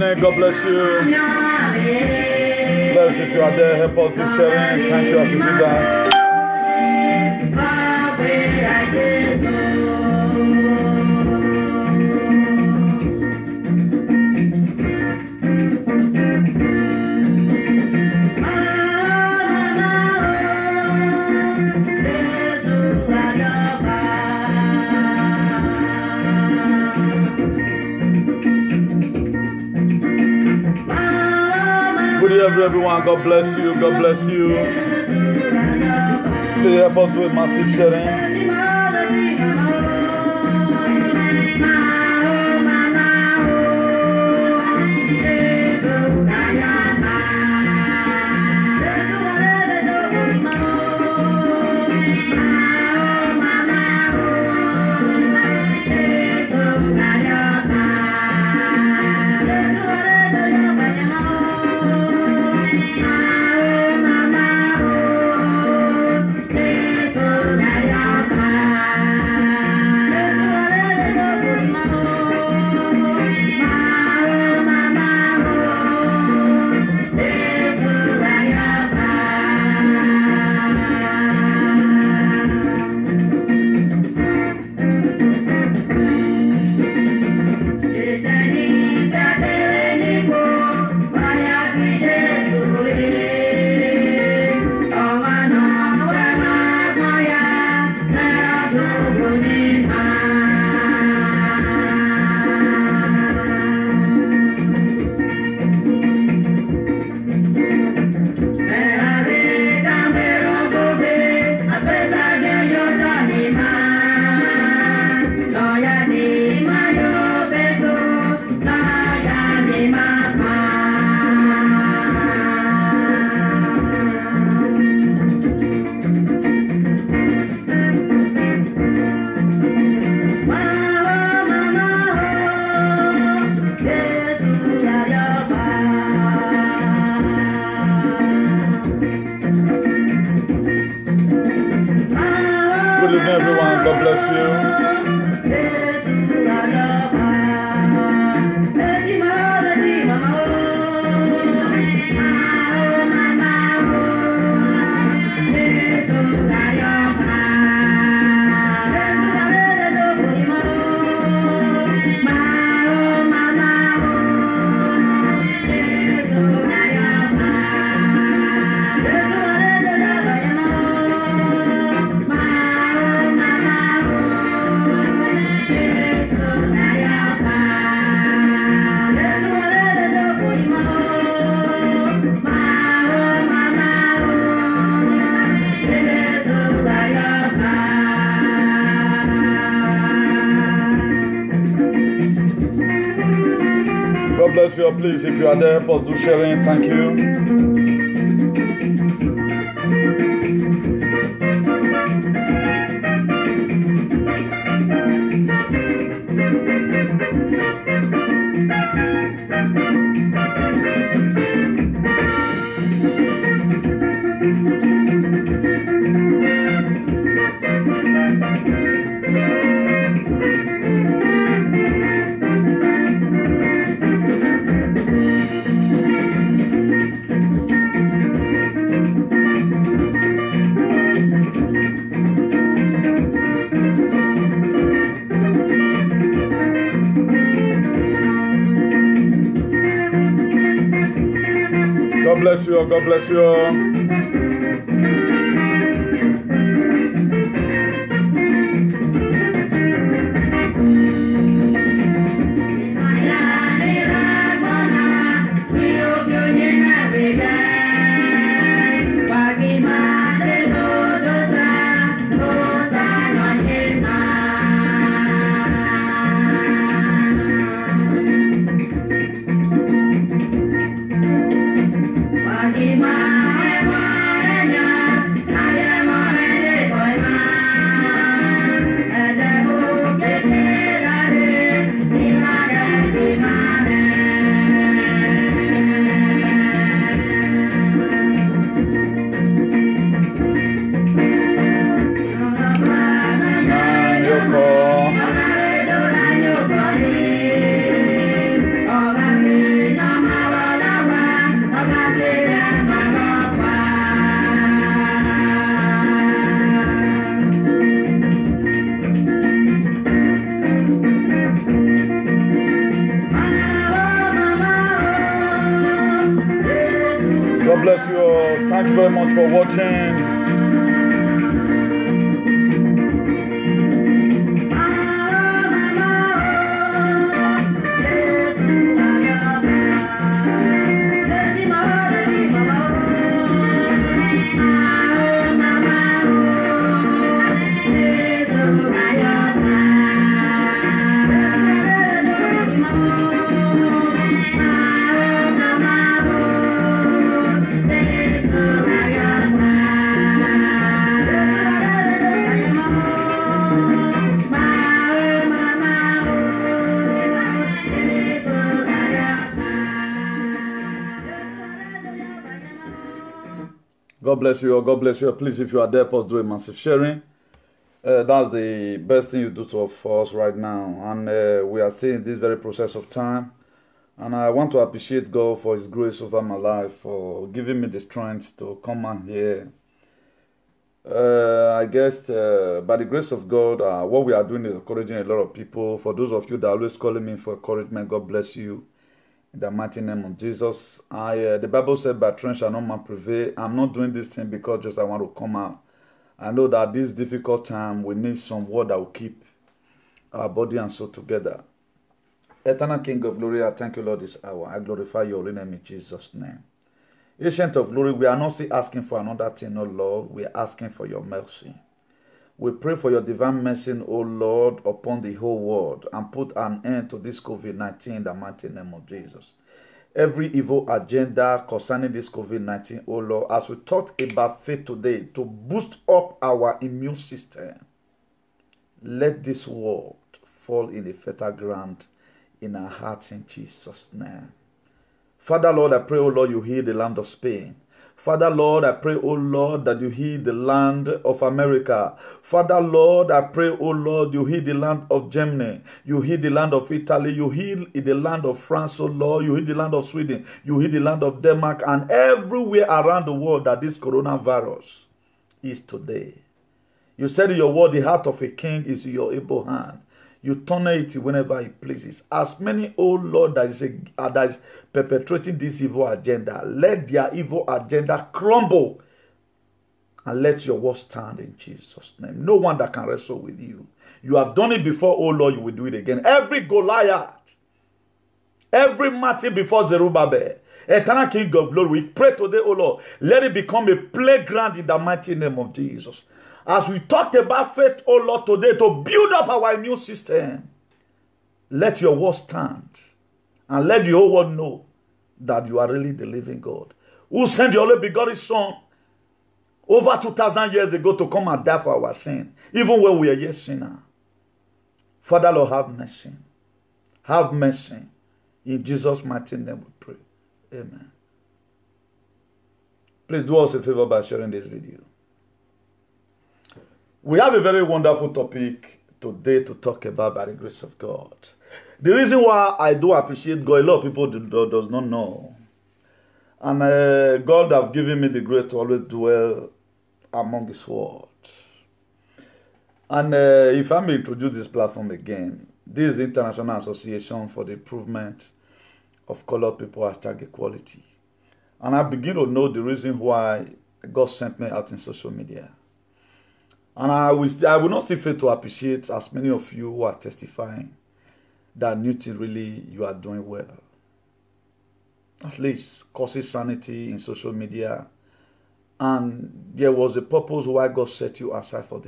evening. God bless you. Bless if you are there. Help us do sharing. Thank you as you do that. Good evening, everyone. God bless you. God bless you. Please help us do a massive sharing. Good evening, everyone. God bless you. God bless you. Please, if you are there, help us do sharing. Thank you. God bless you all. God bless you all. Bye. Thank you very much for watching. God bless you. God bless you. Please, if you are there, please do a massive sharing. That's the best thing you do for us right now. And we are still in this very process of time. And I want to appreciate God for His grace over my life, for giving me the strength to come out here. I guess by the grace of God, what we are doing is encouraging a lot of people. For those of you that are always calling me for encouragement, God bless you. In the mighty name of Jesus. The Bible said, by strength shall no man prevail. I'm not doing this thing because just I want to come out. I know that this difficult time, we need some word that will keep our body and soul together. Eternal King of glory, I thank you, Lord, this hour. I glorify your holy name in Jesus' name. Ancient of glory, we are not still asking for another thing, oh Lord. We are asking for your mercy. We pray for your divine mercy, O Lord, upon the whole world and put an end to this COVID-19 in the mighty name of Jesus. Every evil agenda concerning this COVID-19, O Lord, as we talk about faith today, to boost up our immune system, let this word fall in a fertile ground in our hearts in Jesus' name. Father, Lord, I pray, O Lord, you heal the land of Spain. Father, Lord, I pray, O Lord, that you heal the land of America. Father, Lord, I pray, O Lord, you heal the land of Germany. You heal the land of Italy. You heal the land of France, O Lord. You heal the land of Sweden. You heal the land of Denmark. And everywhere around the world that this coronavirus is today. You said in your word, the heart of a king is in your able hand. You turn it whenever it pleases. As many, O Lord, that is perpetrating this evil agenda, let their evil agenda crumble and let your word stand in Jesus' name. No one that can wrestle with you. You have done it before, O Lord, you will do it again. Every Goliath, every Martin before Zerubbabel, Eternal King of glory, we pray today, O Lord, let it become a playground in the mighty name of Jesus. As we talked about faith, oh Lord, today to build up our immune system, let your word stand and let the whole world know that you are really the living God who sent your only begotten Son over 2,000 years ago to come and die for our sin, even when we are yet sinners. Father, Lord, have mercy. Have mercy. In Jesus' mighty name we pray. Amen. Please do us a favor by sharing this video. We have a very wonderful topic today to talk about by the grace of God. The reason why I do appreciate God, a lot of people does not know. And God have given me the grace to always dwell among His word. And if I may introduce this platform again, this is the International Association for the Improvement of Colored People #Equality. And I begin to know the reason why God sent me out in social media. And I will not still fail to appreciate as many of you who are testifying that Newton really you are doing well. At least causes sanity in social media. And there was a purpose why God set you aside for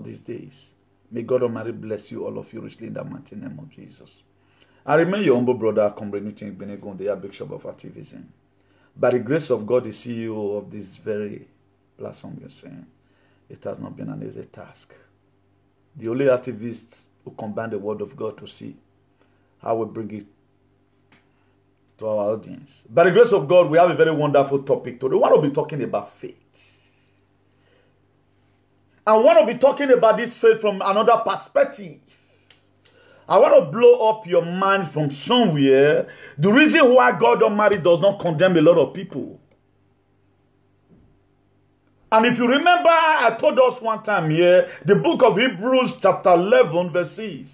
these days. May God Almighty bless you, all of you, richly in the mighty name of Jesus. I remain your humble brother, Comrade Newton Benegon, the Bishop of Activism. By the grace of God, the CEO of this very platform you're saying, it has not been an easy task. The only activists who combine the word of God to see how we bring it to our audience. By the grace of God, we have a very wonderful topic today. We want to be talking about faith. I want to be talking about this faith from another perspective. I want to blow up your mind from somewhere. The reason why God Almighty does not condemn a lot of people. And if you remember, I told us one time here, the book of Hebrews chapter 11 verse 6.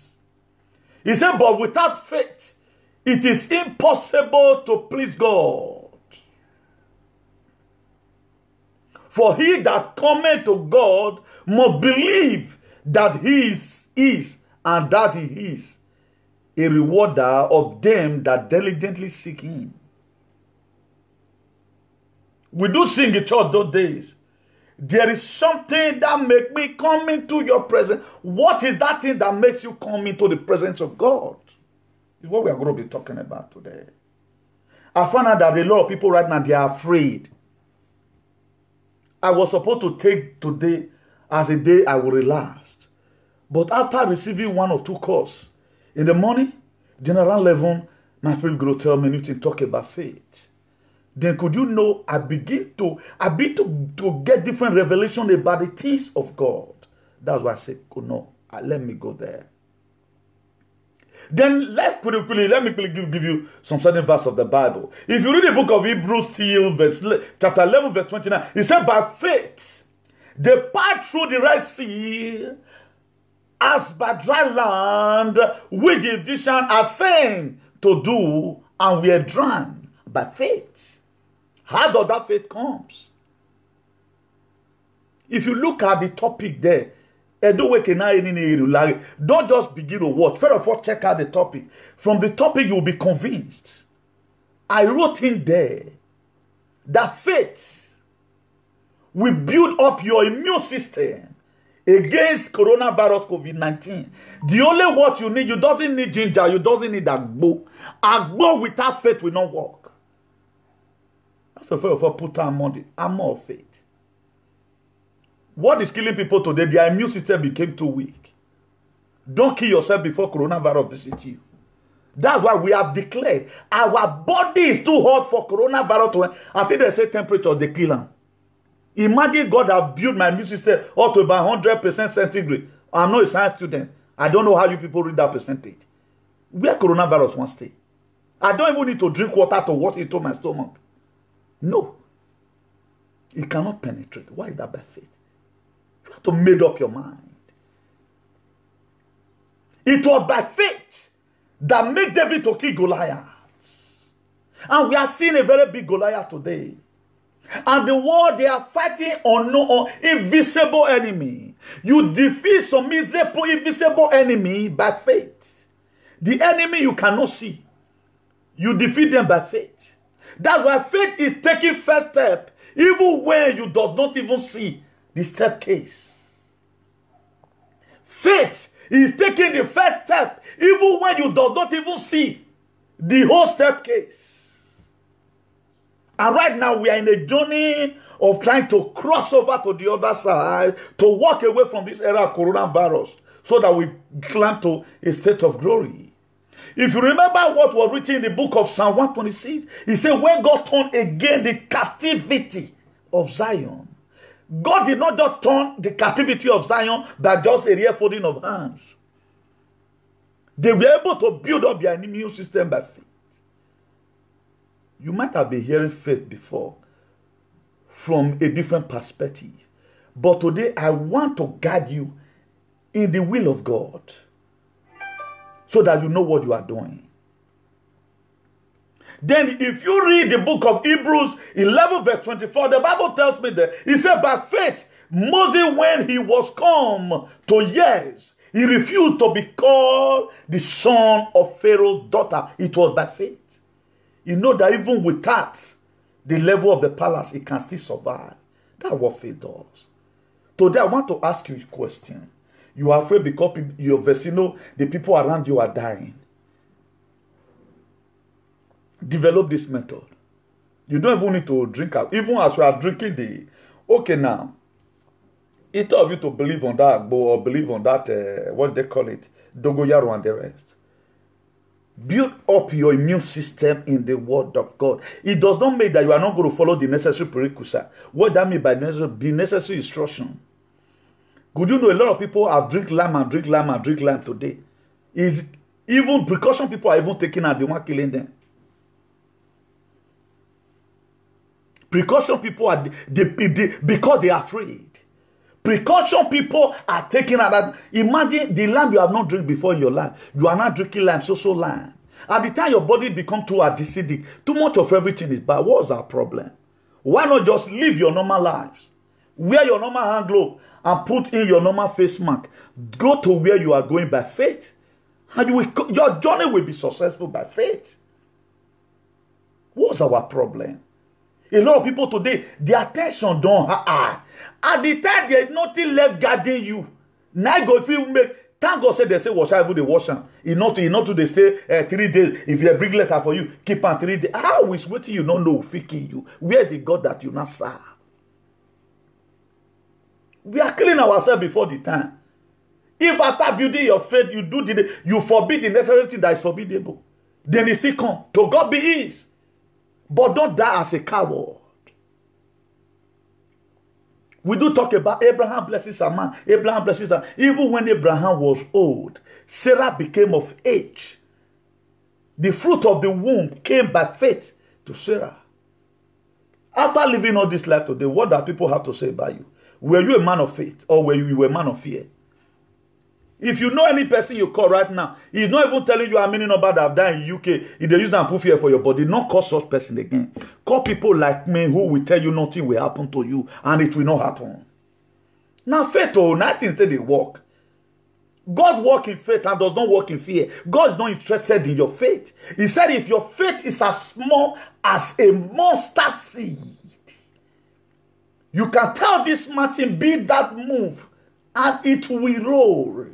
He said, but without faith, it is impossible to please God. For he that cometh to God must believe that he is and that he is a rewarder of them that diligently seek him. We do sing in church those days. There is something that makes me come into your presence. What is that thing that makes you come into the presence of God? Is what we are going to be talking about today. I found out that a lot of people right now, they are afraid. I was supposed to take today as a day I will relax. But after receiving 1 or 2 calls in the morning, then around 11, my spirit will tell me you to talk about faith. Then could you know, I begin to get different revelation about the things of God. That's why I said, oh no, let me go there. Then let me give you some certain verse of the Bible. If you read the book of Hebrews chapter 11, verse 29, it said, by faith, they passed through the Red Sea as by dry land, which the Egyptians are saying to do, and we are drowned by faith. How does that faith comes? If you look at the topic there, don't just begin to watch. First of all, check out the topic. From the topic, you will be convinced. I wrote in there that faith will build up your immune system against coronavirus COVID-19. The only what you need, you doesn't need ginger, you doesn't need agbo. Agbo without faith will not work. That's the put armor of faith. What is killing people today? Their immune system became too weak. Don't kill yourself before coronavirus visits you. That's why we have declared our body is too hot for coronavirus. I think they say temperature, they kill them. Imagine God have built my immune system up to about 100% centigrade. I'm not a science student. I don't know how you people read that percentage. Where coronavirus wants to stay. I don't even need to drink water to wash into my stomach. No. It cannot penetrate. Why is that by faith? You have to make up your mind. It was by faith that made David to kill Goliath. And we are seeing a very big Goliath today. And the war they are fighting on invisible enemy. You defeat some invisible enemy by faith. The enemy you cannot see. You defeat them by faith. That's why faith is taking first step, even when you does not even see the step case. Faith is taking the first step, even when you does not even see the whole step case. And right now we are in a journey of trying to cross over to the other side, to walk away from this era of coronavirus, so that we climb to a state of glory. If you remember what was written in the book of Psalm 126, he said, when God turned again the captivity of Zion, God did not just turn the captivity of Zion by just a mere folding of hands. They were able to build up their immune system by faith. You might have been hearing faith before from a different perspective. But today I want to guide you in the will of God, so that you know what you are doing. Then if you read the book of Hebrews 11 verse 24, the Bible tells me that he said, by faith, Moses, when he was come to years, he refused to be called the son of Pharaoh's daughter. It was by faith. You know that even without the level of the palace, it can still survive. That's what faith does. Today I want to ask you a question. You are afraid because your vecino, the people around you are dying. Develop this method. You don't even need to drink out. Even as you are drinking okay now, it's of you to believe on that agbo or believe on that, what they call it, dogoyaro and the rest. Build up your immune system in the word of God. It does not mean that you are not going to follow the necessary prerequisite. What that means by the necessary instruction. Could you know a lot of people have drink lime and drink lime and drink lime today? Is even precaution people are even taking out, they want killing them. Precaution people are because they are afraid. Precaution people are taking out. Imagine the lime you have not drink before in your life. You are not drinking lime, so lime. At the time your body become too acidic, too much of everything is bad. What's our problem? Why not just live your normal lives? Wear your normal hand glove and put in your normal face mask. Go to where you are going by faith. And your journey will be successful by faith. What's our problem? A lot of people today, their attention don't. At the time, there's nothing left guarding you. Now go if you make. Thank God said they say wash every day wash them. You not to they stay 3 days. If you bring letter for you, keep on 3 days. How is waiting you don't know faking you? Where the God that you not serve? We are killing ourselves before the time. If after building your faith, you forbid the necessary thing that is forbiddable, then it still come. To God be his. But don't die as a coward. We do talk about Abraham blesses a man. Abraham blesses a man. Even when Abraham was old, Sarah became of age. The fruit of the womb came by faith to Sarah. After living all this life today, what do people have to say about you? Were you a man of faith or were you a man of fear? If you know any person you call right now, he's not even telling you how many number that have died in UK. If they use and put fear for your body, not call such person again. Call people like me who will tell you nothing will happen to you and it will not happen. Now faith or nothing say they work. God works in faith and does not work in fear. God is not interested in your faith. He said if your faith is as small as a mustard seed, you can tell this mountain, be that move, and it will roll.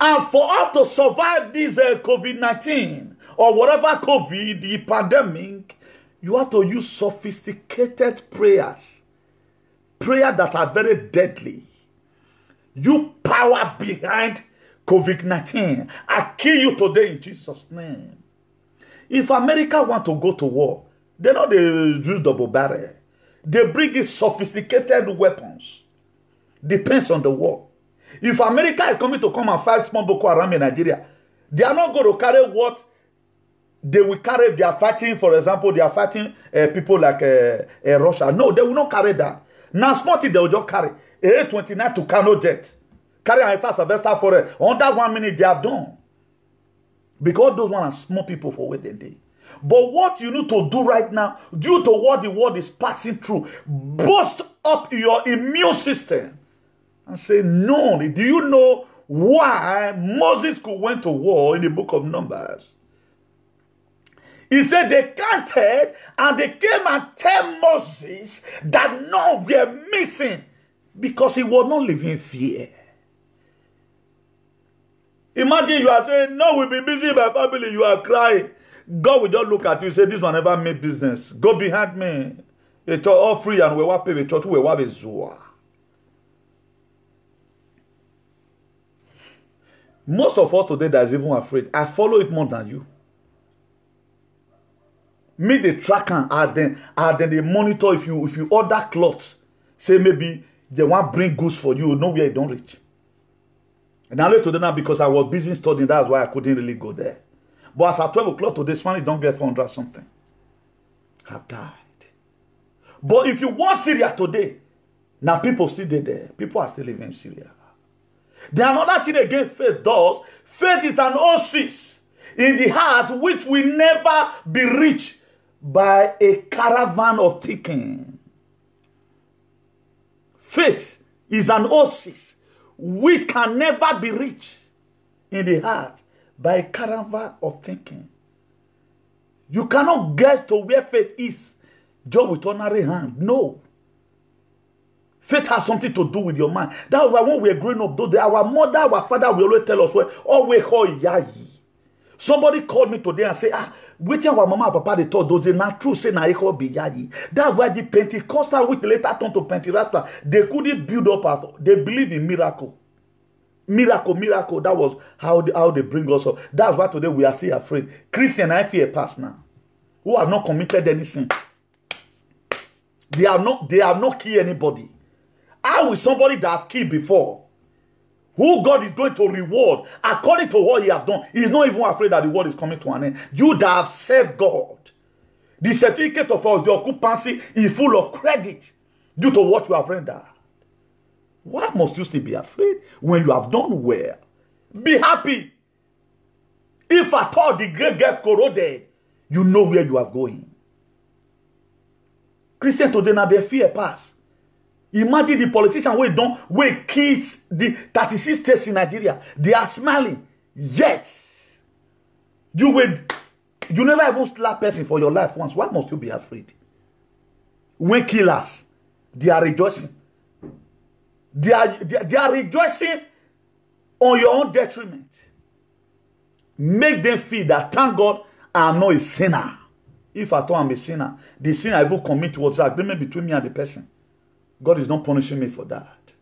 And for us to survive this COVID-19 or whatever COVID, the pandemic, you have to use sophisticated prayers. Prayers that are very deadly. You power behind COVID-19. I kill you today in Jesus' name. If America want to go to war, they know they use double barrel. They bring in sophisticated weapons. Depends on the war. If America is coming to come and fight small Boko Haram in Nigeria, they are not going to carry what they will carry. They are fighting, for example, they are fighting people like Russia. No, they will not carry that. Now, small thing they will just carry. A-29 to Kano jet. Carry an extra Sylvester for it. Under 1 minute, they are done. Because those ones are small people for what they did. But what you need to do right now, due to what the world is passing through, boost up your immune system. And say, no, do you know why Moses could went to war in the book of Numbers? He said they counted and they came and tell Moses that no, we are missing because he was not living in fear. Imagine you are saying, no, we'll be busy with my family, you are crying. God will just look at you and say, this one never made business. Go behind me. It's all free and we will pay the church, we will have a zua. Most of us today that is even afraid, I follow it more than you. Me the tracker and then they monitor if you order clothes, say maybe they want bring goods for you, know where you don't reach. And I let today now because I was busy studying, that's why I couldn't really go there. But as at 12 o'clock today, Spanish don't get 400 something. Have died. But if you want Syria today, now people still there. People are still living in Syria. Then another thing again faith does. Faith is an oasis in the heart which will never be reached by a caravan of thinking. Faith is an oasis which can never be reached in the heart by a caravan of thinking. You cannot get to where faith is just with ordinary hand. No. Faith has something to do with your mind. That's why when we were growing up, though, our mother, our father will always tell us, well, always call yayi. Somebody called me today and say, waiting our mama and papa, they thought those are not true, say na echo be yayi. That's why the Pentecostal, which later turned to Pentecostal, they couldn't build up, they believe in miracle. Miracle. That was how they bring us up. That's why today we are still afraid. Christian, I fear past now, who have not committed any sin. They have not killed anybody. How is somebody that have killed before, who God is going to reward according to what he has done, he is not even afraid that the world is coming to an end. You that have served God, the certificate of the occupancy is full of credit due to what you have rendered. Why must you still be afraid when you have done well? Be happy. If at all the great get corroded, you know where you are going. Christian today now they fear pass. Imagine the politician we kids the 36 states in Nigeria. They are smiling. Yet you never even slap person for your life once. Why must you be afraid? When killers, they are rejoicing. They are rejoicing on your own detriment. Make them feel that, thank God, I am not a sinner. If I thought I'm a sinner, the sin I will commit was the agreement between me and the person. God is not punishing me for that.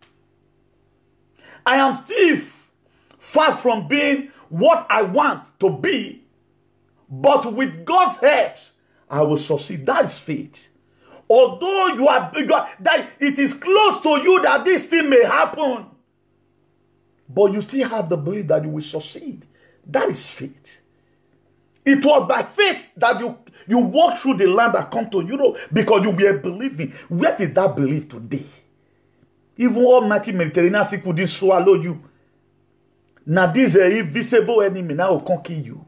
I am thief, far from being what I want to be, but with God's help, I will succeed. That is faith. Although you are that it is close to you that this thing may happen, but you still have the belief that you will succeed. That is faith. It was by faith that you walk through the land that come to Europe because you were believing. Where is that belief today? Even Almighty Mediterranean Sea couldn't swallow you. Now this invisible enemy now will conquer you.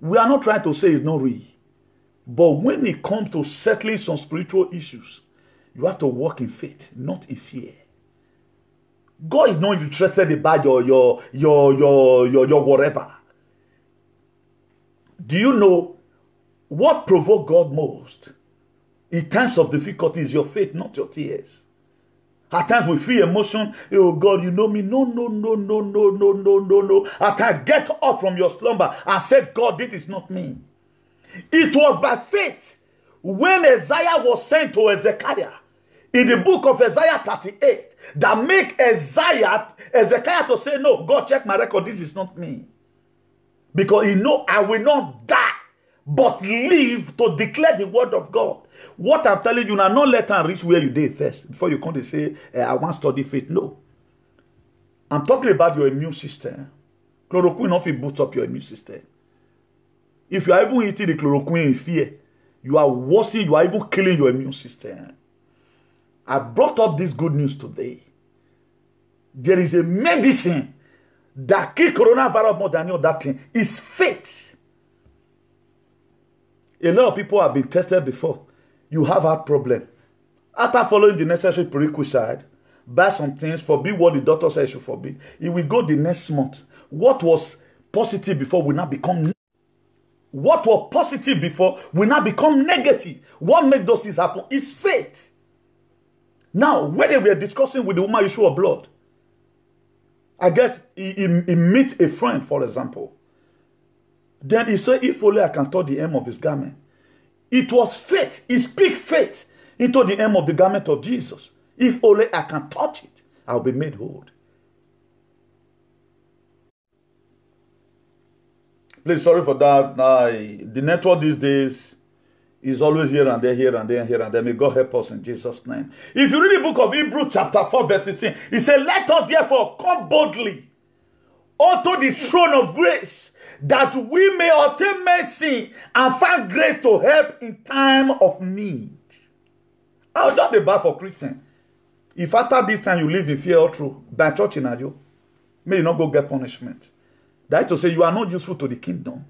We are not trying to say it's not real. But when it comes to settling some spiritual issues, you have to walk in faith, not in fear. God is not interested about your whatever. Do you know what provokes God most? In times of difficulty is your faith, not your tears. At times we feel emotion. Oh God, you know me. No. At times get up from your slumber and say, God, this is not me. It was by faith when Isaiah was sent to Ezekiah in the book of Isaiah 38 that make Ezekiah to say, no, God, check my record. This is not me. Because he know I will not die, but live to declare the word of God. What I'm telling you now, not let them reach where you did first before you come to say, I want to study faith. No. I'm talking about your immune system. Chloroquine often boosts up your immune system. If you are even eating the chloroquine in fear, you are worsening, you are even killing your immune system. I brought up this good news today. There is a medicine that kills coronavirus more than any other thing. It's faith. A lot of people have been tested before. You have heart problem. After following the necessary prerequisite, buy some things, forbid what the doctor says you should forbid. It will go the next month. What was positive before will now become negative. What was positive before will now become negative. What makes those things happen is faith. Now, when they were discussing with the woman issue of blood, I guess he meets a friend, for example. Then he said, if only I can touch the hem of his garment. It was faith. He speaks faith into the hem of the garment of Jesus. If only I can touch it, I'll be made whole. Please, sorry for that. The network these days is always here and there, here and there, here and there. May God help us in Jesus' name. If you read the book of Hebrews chapter 4 verse 16, it says, let us therefore come boldly unto the throne of grace, that we may obtain mercy and find grace to help in time of need. I'll just be bad for Christian. If after this time you live in fear or true, by church in Ajo, may you not go get punishment. That is to say, you are not useful to the kingdom.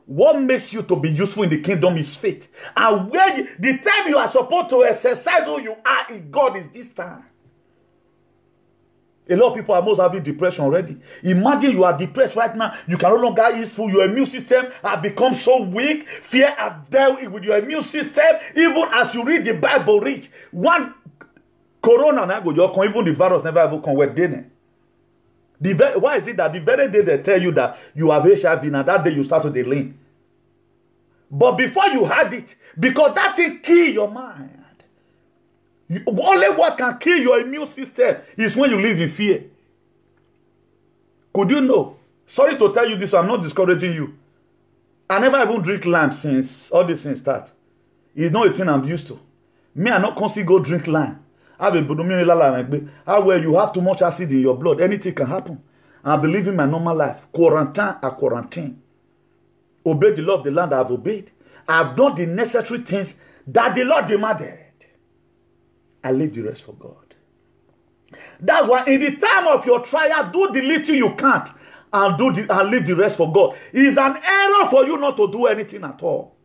What makes you to be useful in the kingdom is faith. And where the time you are supposed to exercise who you are in God is this time. A lot of people are most having depression already. Imagine you are depressed right now. You can no longer eat food. Your immune system has become so weak. Fear has dealt with your immune system. Even as you read the Bible, reach one corona, even the virus never ever come where they. Why is it that the very day they tell you that you have HIV, now that day you start to lean? But before you had it, because that thing kill your mind. Only what can kill your immune system is when you live in fear. Could you know? Sorry to tell you this, I'm not discouraging you. I never even drink lime since all this thing start. It's not a thing I'm used to. Me, I not consider go drink lime. How well you have too much acid in your blood, anything can happen. I believe in my normal life. Quarantine at quarantine. Obey the law of the land I have obeyed. I have done the necessary things that the Lord demanded. I leave the rest for God. That's why in the time of your trial, do the little you can't and leave the rest for God. It is an error for you not to do anything at all.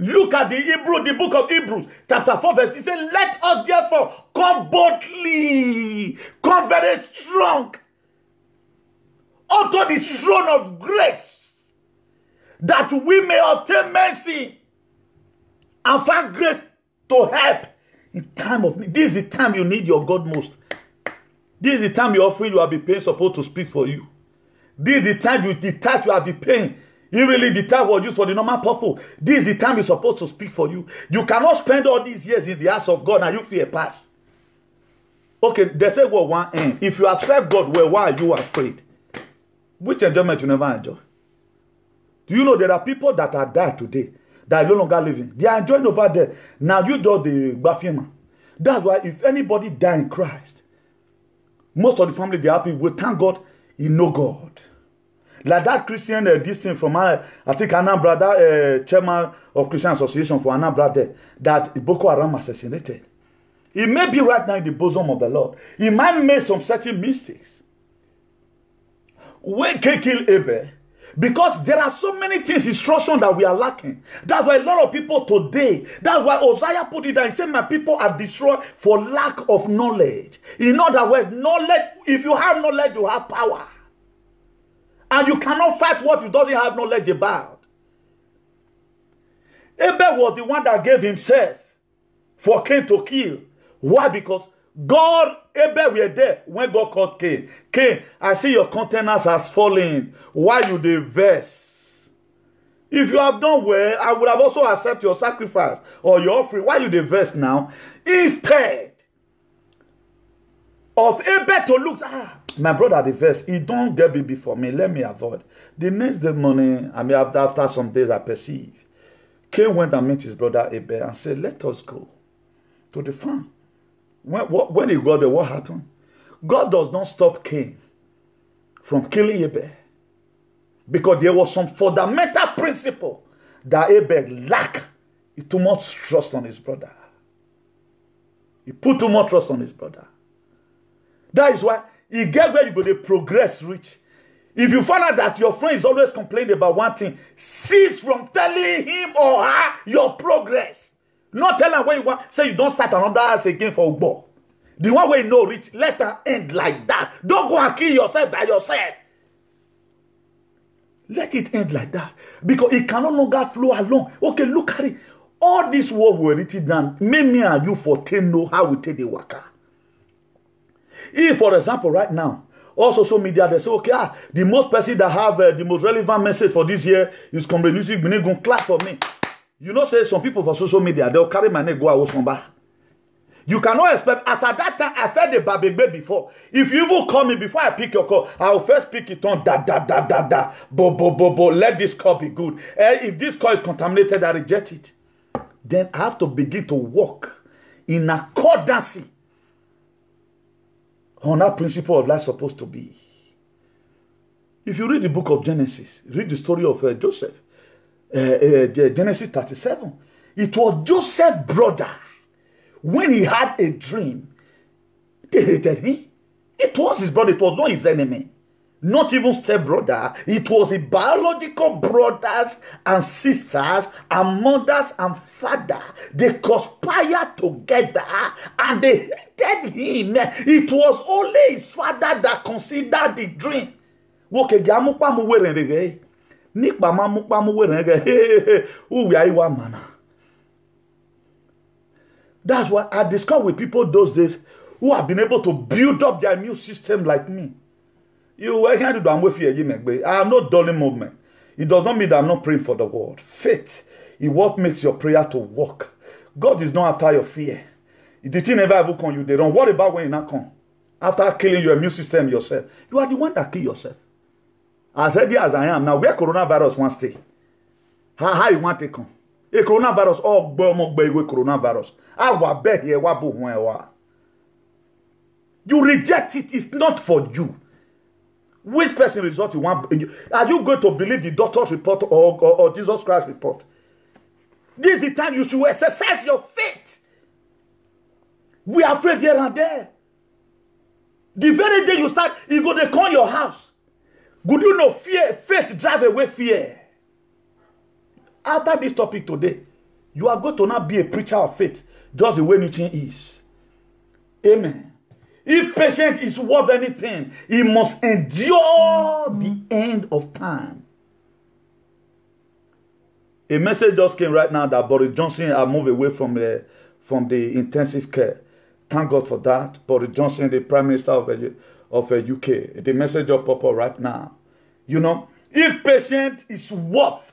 Look at the book of Hebrews, chapter 4, verse. It says, let us therefore come boldly, come very strong unto the throne of grace, that we may obtain mercy and find grace to help in time of need. This is the time you need your God most. This is the time your offering you have been paying supposed to speak for you. This is the time the tithe you have been paying. You really the tithe was used for the normal purpose. This is the time it's supposed to speak for you. You cannot spend all these years in the house of God and you fear pass. Okay, they say go one end. If you have served God well, why are you afraid? Which enjoyment you never enjoy? Do you know there are people that are died today that are no longer living? They are enjoying over there. Now you do the bafima. That's why if anybody die in Christ, most of the family they are happy. We thank God, he know God. Like that Christian this thing from I think Anambra, that chairman of Christian Association for Anambra there, that Boko Haram assassinated. He may be right now in the bosom of the Lord. He might make some certain mistakes. When can kill Abel? Because there are so many things, instruction that we are lacking. That's why a lot of people today, that's why Hosea put it down. He said, my people are destroyed for lack of knowledge. In other words, knowledge, if you have knowledge, you have power. And you cannot fight what you doesn't have knowledge about. Abel was the one that gave himself for Cain to kill. Why? Because God, Abel were there when God called Cain. Cain, I see your countenance has fallen. Why you the verse? If you have done well, I would have also accepted your sacrifice or your offering. Why you the verse now? Instead of Abel to look, my brother the verse, he don't get baby for me. Let me avoid. The next day morning, I mean after some days I perceive, Cain went and met his brother Abel and said, let us go to the farm. When he got there, what happened? God does not stop Cain from killing Abel because there was some fundamental principle that Abel lacked. He too much trust on his brother. He put too much trust on his brother. That is why he get where you go to progress rich. If you find out that your friend is always complaining about one thing, cease from telling him or her your progress. Not tell her when you want, say you don't start another house again for Ugbo. The one way you know rich, let her end like that. Don't go and kill yourself by yourself. Let it end like that. Because it can no longer flow along. Okay, look at it. All this world were written down. Me and you for know how we take the waka. If, for example, right now, all social media, they say, okay, the most person that have the most relevant message for this year is Comrade Music. We need to clap for me. You know, say some people for social media, they'll carry my name, go out somewhere. You cannot expect, as at that time, I felt the babegbe before. If you even call me before I pick your call, I'll first pick it on, bo, let this call be good. If this call is contaminated, I reject it. Then I have to begin to work in accordance on that principle of life supposed to be. If you read the book of Genesis, read the story of Joseph, Genesis 37, it was Joseph's brother. When he had a dream, they hated him. It was his brother, it was not his enemy. Not even stepbrother. It was his biological brothers and sisters and mothers and father. They conspired together and they hated him. It was only his father that considered the dream. That's why I discussed with people those days who have been able to build up their immune system like me. I am not dulling movement. It does not mean that I'm not praying for the world. Faith is what makes your prayer to work. God is not after your fear. If the thing never ever come, you they don't worry about when you not come. After killing your immune system yourself, you are the one that kill yourself. As ready as I am now, where coronavirus wants to stay? How you want to come? A coronavirus, oh, coronavirus. I bet here, you reject it. It's not for you. Which person result you want? Are you going to believe the doctor's report or Jesus Christ's report? This is the time you should exercise your faith. We are afraid here and there. The very day you start, you go to call your house. Would you know fear? Faith drive away fear. After this topic today, You are going to not be a preacher of faith, just the way Newton is. Amen. If patience is worth anything, it must endure the end of time. A message just came right now that Boris Johnson has moved away from the intensive care. Thank God for that. Boris Johnson, the Prime Minister of UK. The message just popped up right now. You know, if patience is worth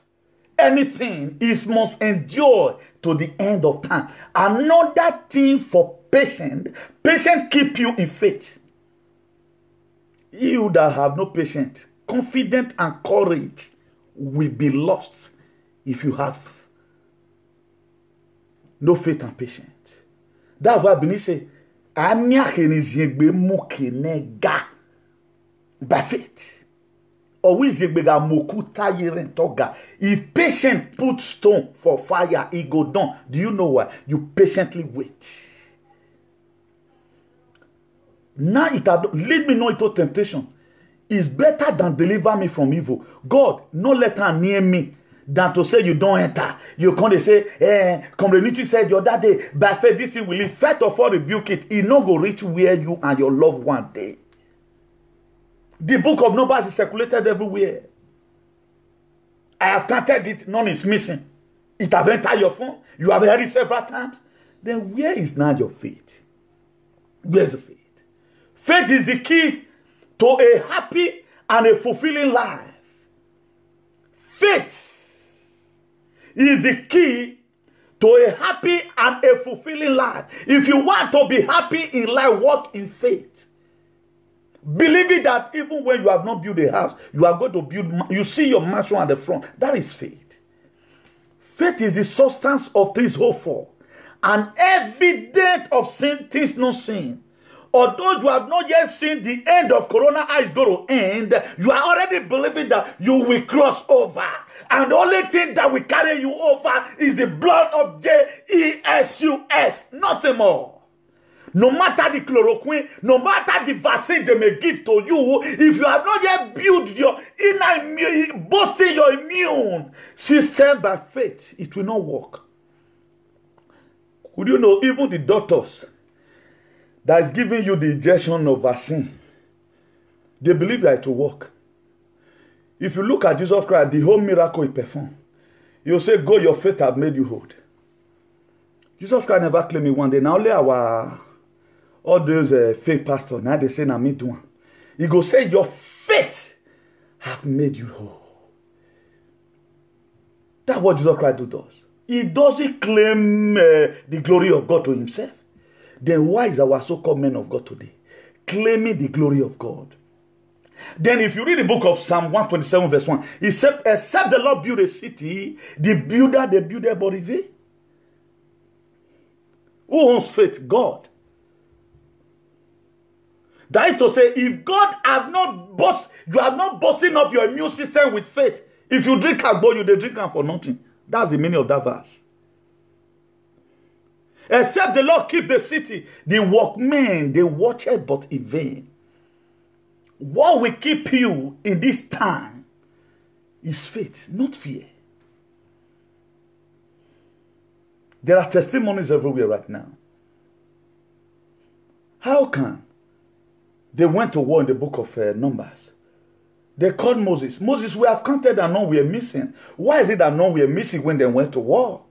anything, it must endure to the end of time. Another thing for patience keep you in faith. You that have no patience, confidence and courage will be lost if you have no faith and patience. That's why Benin say, by faith. If patient put stone for fire, it go down. Do you know why? You patiently wait. Now it lead me not into temptation. It's better than deliver me from evil. God, no let her near me than to say you don't enter. You can't say, community said your other day, by faith this thing will leave. First of all, rebuke it. It not go reach where you and your loved one day. The book of Numbers is circulated everywhere. I have counted it, none is missing. It have entered your phone. You have heard it several times. Then where is now your faith? Where is the faith? Faith is the key to a happy and a fulfilling life. Faith is the key to a happy and a fulfilling life. If you want to be happy in life, walk in faith. Believing that even when you have not built a house, you are going to build, you see your mansion at the front. That is faith. Faith is the substance of things hoped for, and evidence of things not seen. Although you have not yet seen the end of Corona is going to end, you are already believing that you will cross over. And the only thing that will carry you over is the blood of Jesus, nothing more. No matter the chloroquine, no matter the vaccine they may give to you, if you have not yet built your inner boosting your immune system by faith, it will not work. Would you know, even the doctors that is giving you the injection of vaccine, they believe that it will work. If you look at Jesus Christ, the whole miracle he performed, you say, go, your faith has made you whole. Jesus Christ never claimed me one day. Now only all those fake pastors, now they say, now me doing. He go say, your faith have made you whole. That's what Jesus Christ does. He doesn't claim the glory of God to himself. Then why is our so-called men of God today claiming the glory of God? Then if you read the book of Psalm 127 verse 1, he said, except the Lord build a city, the builder but in vain. Who owns faith? God. That is to say, if God have not you have not boosting up your immune system with faith. If you drink agbo, you drink am for nothing. That's the meaning of that verse. Except the Lord keep the city, the workmen, they watch it but in vain. What will keep you in this time is faith, not fear. There are testimonies everywhere right now. How can they went to war in the book of Numbers? They called Moses. Moses, we have counted and none we are missing. Why is it that none we are missing when they went to war?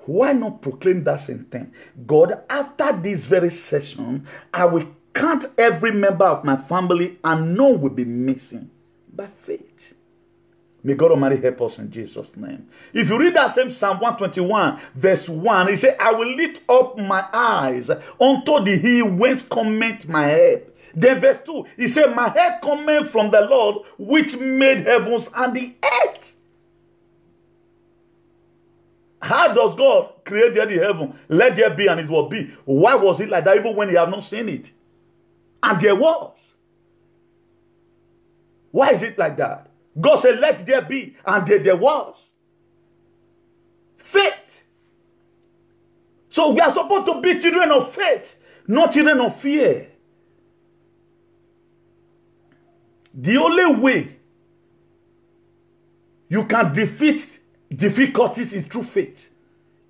Why not proclaim that same thing? God, after this very session, I will count every member of my family and none will be missing by faith. May God Almighty help us in Jesus' name. If you read that same Psalm 121, verse 1, he said, I will lift up my eyes unto the hill whence cometh my help. Then verse 2, he said, my help cometh from the Lord which made heavens and the earth. How does God create the heaven? Let there be and it will be. Why was it like that even when you have not seen it? And there was. Why is it like that? God said, let there be, and there was. Faith. So we are supposed to be children of faith, not children of fear. The only way you can defeat difficulties is through faith.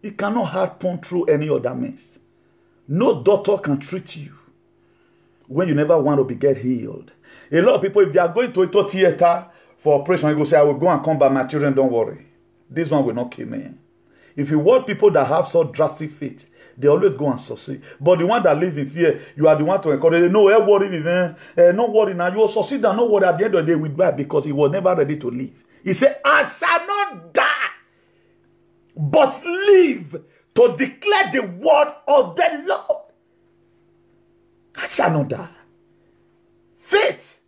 It cannot happen through any other means. No doctor can treat you when you never want to get healed. A lot of people, if they are going to a theater for operation, you go say, I will go and come back, my children, don't worry. This one will not kill me. If you want people that have such drastic faith, they always go and succeed. But the one that live in fear, you are the one to encourage. No, worry, no worry now. You will succeed and no worry. At the end of the day, we die because he was never ready to live. He said, I shall not die, but live to declare the word of the Lord. I shall not die. Faith.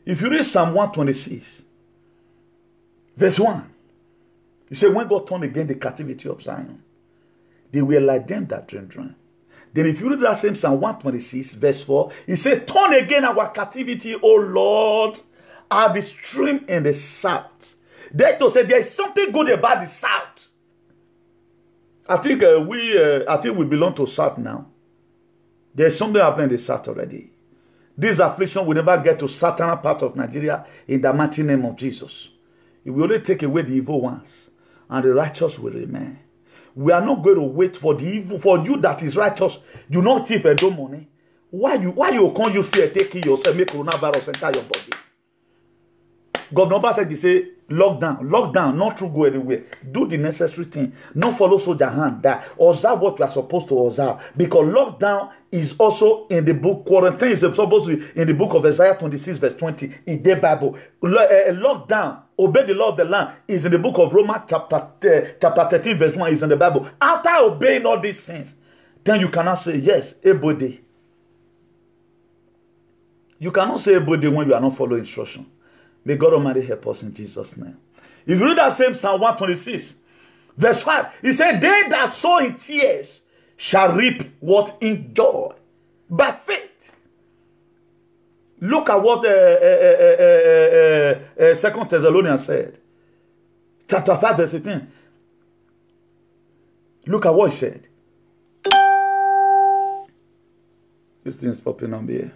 If you read Psalm 126, verse 1, he said, when God turned again the captivity of Zion, they were like them that dream. Then if you read that same Psalm 126, verse 4, he said, turn again our captivity, O Lord, are the stream in the south. They to say there is something good about the south. I think we belong to south now. There is something happening in the south already. This affliction will never get to certain part of Nigeria in the mighty name of Jesus. It will only take away the evil ones, and the righteous will remain. We are not going to wait for the evil, for you that is righteous. You not thief and do money. Why you can't use fear take yourself, make coronavirus enter your body? Governor Obama said, he say, lockdown, not to go anywhere. Do the necessary thing. Not follow soldier hand. That observe what you are supposed to observe. Because lockdown is also in the book, quarantine is supposed to be in the book of Isaiah 26 verse 20 in the Bible. Lockdown, obey the law of the land is in the book of Romans chapter 13 verse 1 is in the Bible. After obeying all these things, then you cannot say, yes, everybody. You cannot say everybody when you are not following instruction. May God Almighty help us in Jesus' name. If you read that same Psalm 126, verse 5, he said, they that sow in tears shall reap what in joy. By faith. Look at what 2 Thessalonians said. Chapter 5, verse 18. Look at what he said. This thing is popping on here.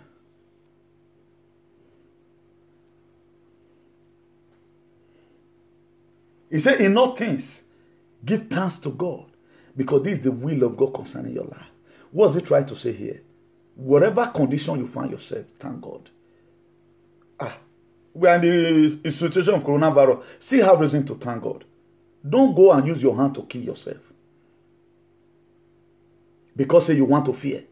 He said, in all things, give thanks to God, because this is the will of God concerning your life. What's he trying to say here? Whatever condition you find yourself, thank God. We are in the situation of coronavirus. Still have reason to thank God. Don't go and use your hand to kill yourself. Because say you want to fear.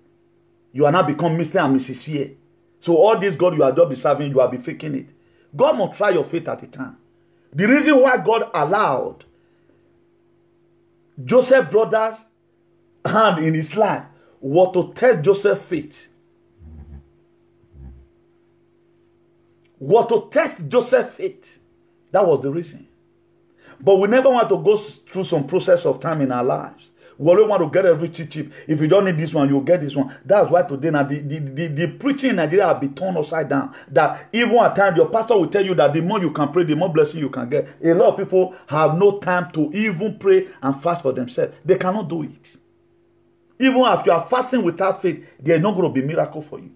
You are now become Mr. and Mrs. Fear. So all this God you are just be serving, you are be faking it. God must try your faith at the time. The reason why God allowed Joseph's brothers' hand in his life was to test Joseph's faith. Was to test Joseph's faith. That was the reason. But we never want to go through some process of time in our lives. We always want to get everything cheap. If you don't need this one, you'll get this one. That's why today now the preaching in Nigeria will be turned upside down. That even at times your pastor will tell you that the more you can pray, the more blessing you can get. A lot of people have no time to even pray and fast for themselves. They cannot do it. Even if you are fasting without faith, there is not going to be a miracle for you.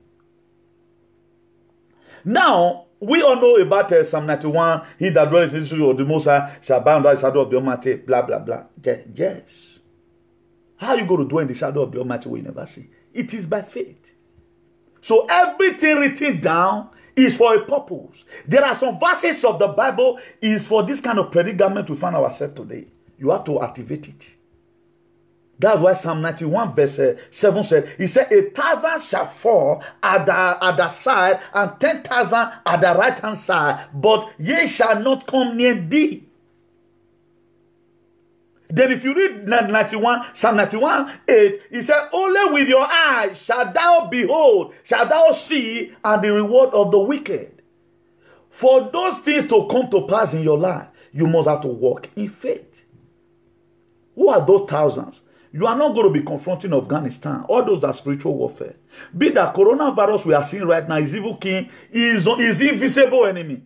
Now, we all know about Psalm 91. He that dwells in the secret of the Most High shall abide under the shadow of the Almighty. Blah, blah, blah. Yes. How are you going to dwell in the shadow of the Almighty when you never see? It is by faith. So everything written down is for a purpose. There are some verses of the Bible is for this kind of predicament we find ourselves today. You have to activate it. That's why Psalm 91 verse 7 said, he said, 1,000 shall fall at the side and 10,000 at the right hand side, but ye shall not come near thee. Then if you read Psalm 91, 8, he said, only with your eyes shall thou behold, shall thou see, and the reward of the wicked. For those things to come to pass in your life, you must have to walk in faith. Who are those thousands? You are not going to be confronting Afghanistan. All those are spiritual warfare. Be that coronavirus we are seeing right now is evil king, is invisible enemy.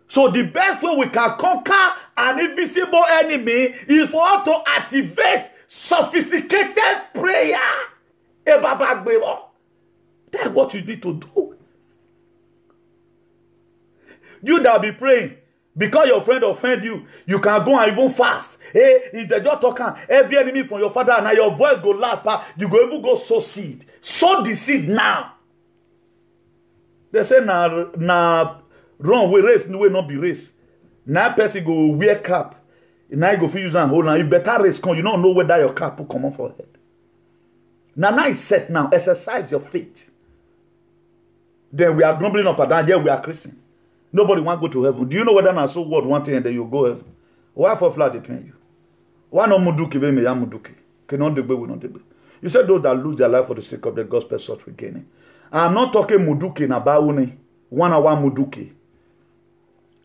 So the best way we can conquer an invisible enemy is for us to activate sophisticated prayer. That's what you need to do. You that be praying, because your friend offend you, you can go and even fast. Hey, if they just talk, every enemy from your father, and now your voice go loud, you go even go sow seed. Sow the seed now. They say, nah, wrong way race, no way not be race. Now person go wear cap. Now you go for use and hold on. You better race come. You don't know whether your cap will come on for head. Now it's set now. Exercise your faith. Then we are grumbling up and down. Yeah, we are Christian. Nobody want to go to heaven. Do you know whether now so word one thing and then you go heaven? Why for flat depend you? Why no muduki be me ya muduki? Cannot debe we not debe. You said those that lose their life for the sake of the gospel such we gaining. I'm not talking muduki na bauni. 1 hour muduki.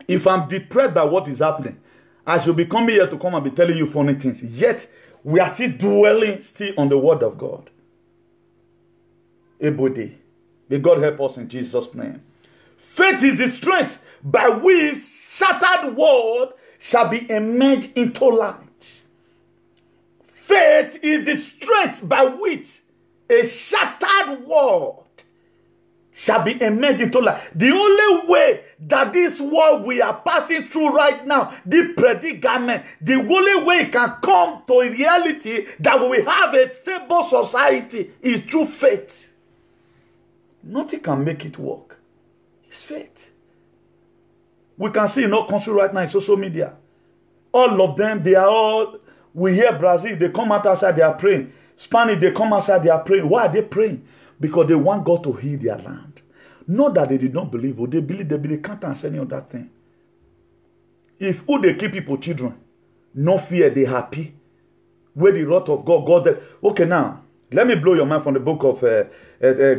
If I'm depressed by what is happening, I should be coming here to come and be telling you funny things. Yet, we are still dwelling on the word of God. Ebody. May God help us in Jesus' name. Faith is the strength by which shattered world shall be emerged into light. Faith is the strength by which a shattered world shall be emerged into light. The only way that this world we are passing through right now, the predicament, the only way it can come to a reality that we will have a stable society is through faith. Nothing can make it work. It's faith. We can see in our country right now in social media. All of them, they are all, we hear Brazil, they come out outside, they are praying. Spanish, they come outside, they are praying. Why are they praying? Because they want God to heal their land. Not that they did not believe, or they believe, they can't answer any other thing. If who they keep people children, no fear, they happy. Where the wrath of God, there. Okay, now, let me blow your mind from the book of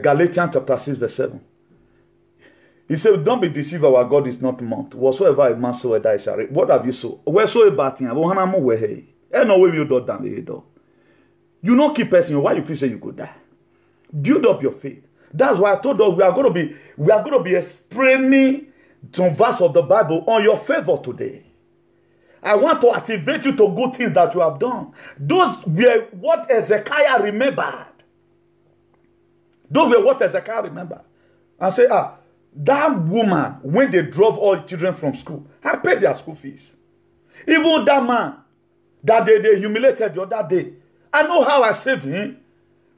Galatians chapter 6, verse 7. He said, don't be deceived, our God is not mocked. Whatsoever a man sow, that shall reap. What have you sown? Where sow a bad thing? No way you don't damn it. You don't keep person. Why you feel say you could die? Build up your faith. That's why I told us we are going to be explaining some verse of the Bible on your favor today. I want to activate you to good things that you have done. Those were what Hezekiah remembered. Those were what Hezekiah remembered. And say, that woman, when they drove all the children from school, I paid their school fees. Even that man that they humiliated the other day, I know how I saved him.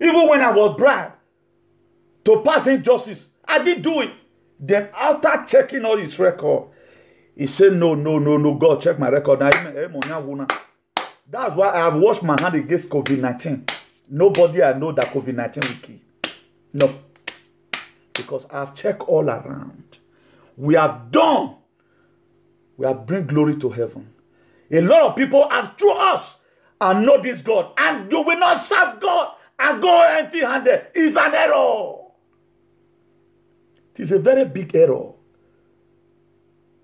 Even when I was bribed to pass injustice, I did do it. Then after checking all his record, he said, no, God, check my record. That's why I have washed my hand against COVID-19. Nobody I know that COVID-19 will kill. No. Because I have checked all around. We have done. We have bring glory to heaven. A lot of people have through us and know this God. And you will not serve God and go empty-handed. It's an error. It is a very big error.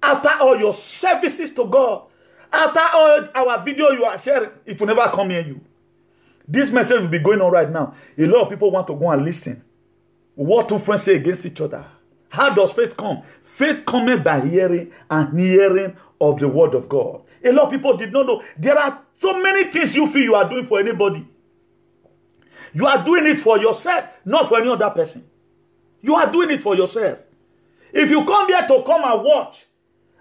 After all your services to God, after all our video you are sharing, it will never come near you. This message will be going on right now. A lot of people want to go and listen. What two friends say against each other? How does faith come? Faith comes by hearing and hearing of the word of God. A lot of people did not know. There are so many things you feel you are doing for anybody. You are doing it for yourself, not for any other person. You are doing it for yourself. If you come here to come and watch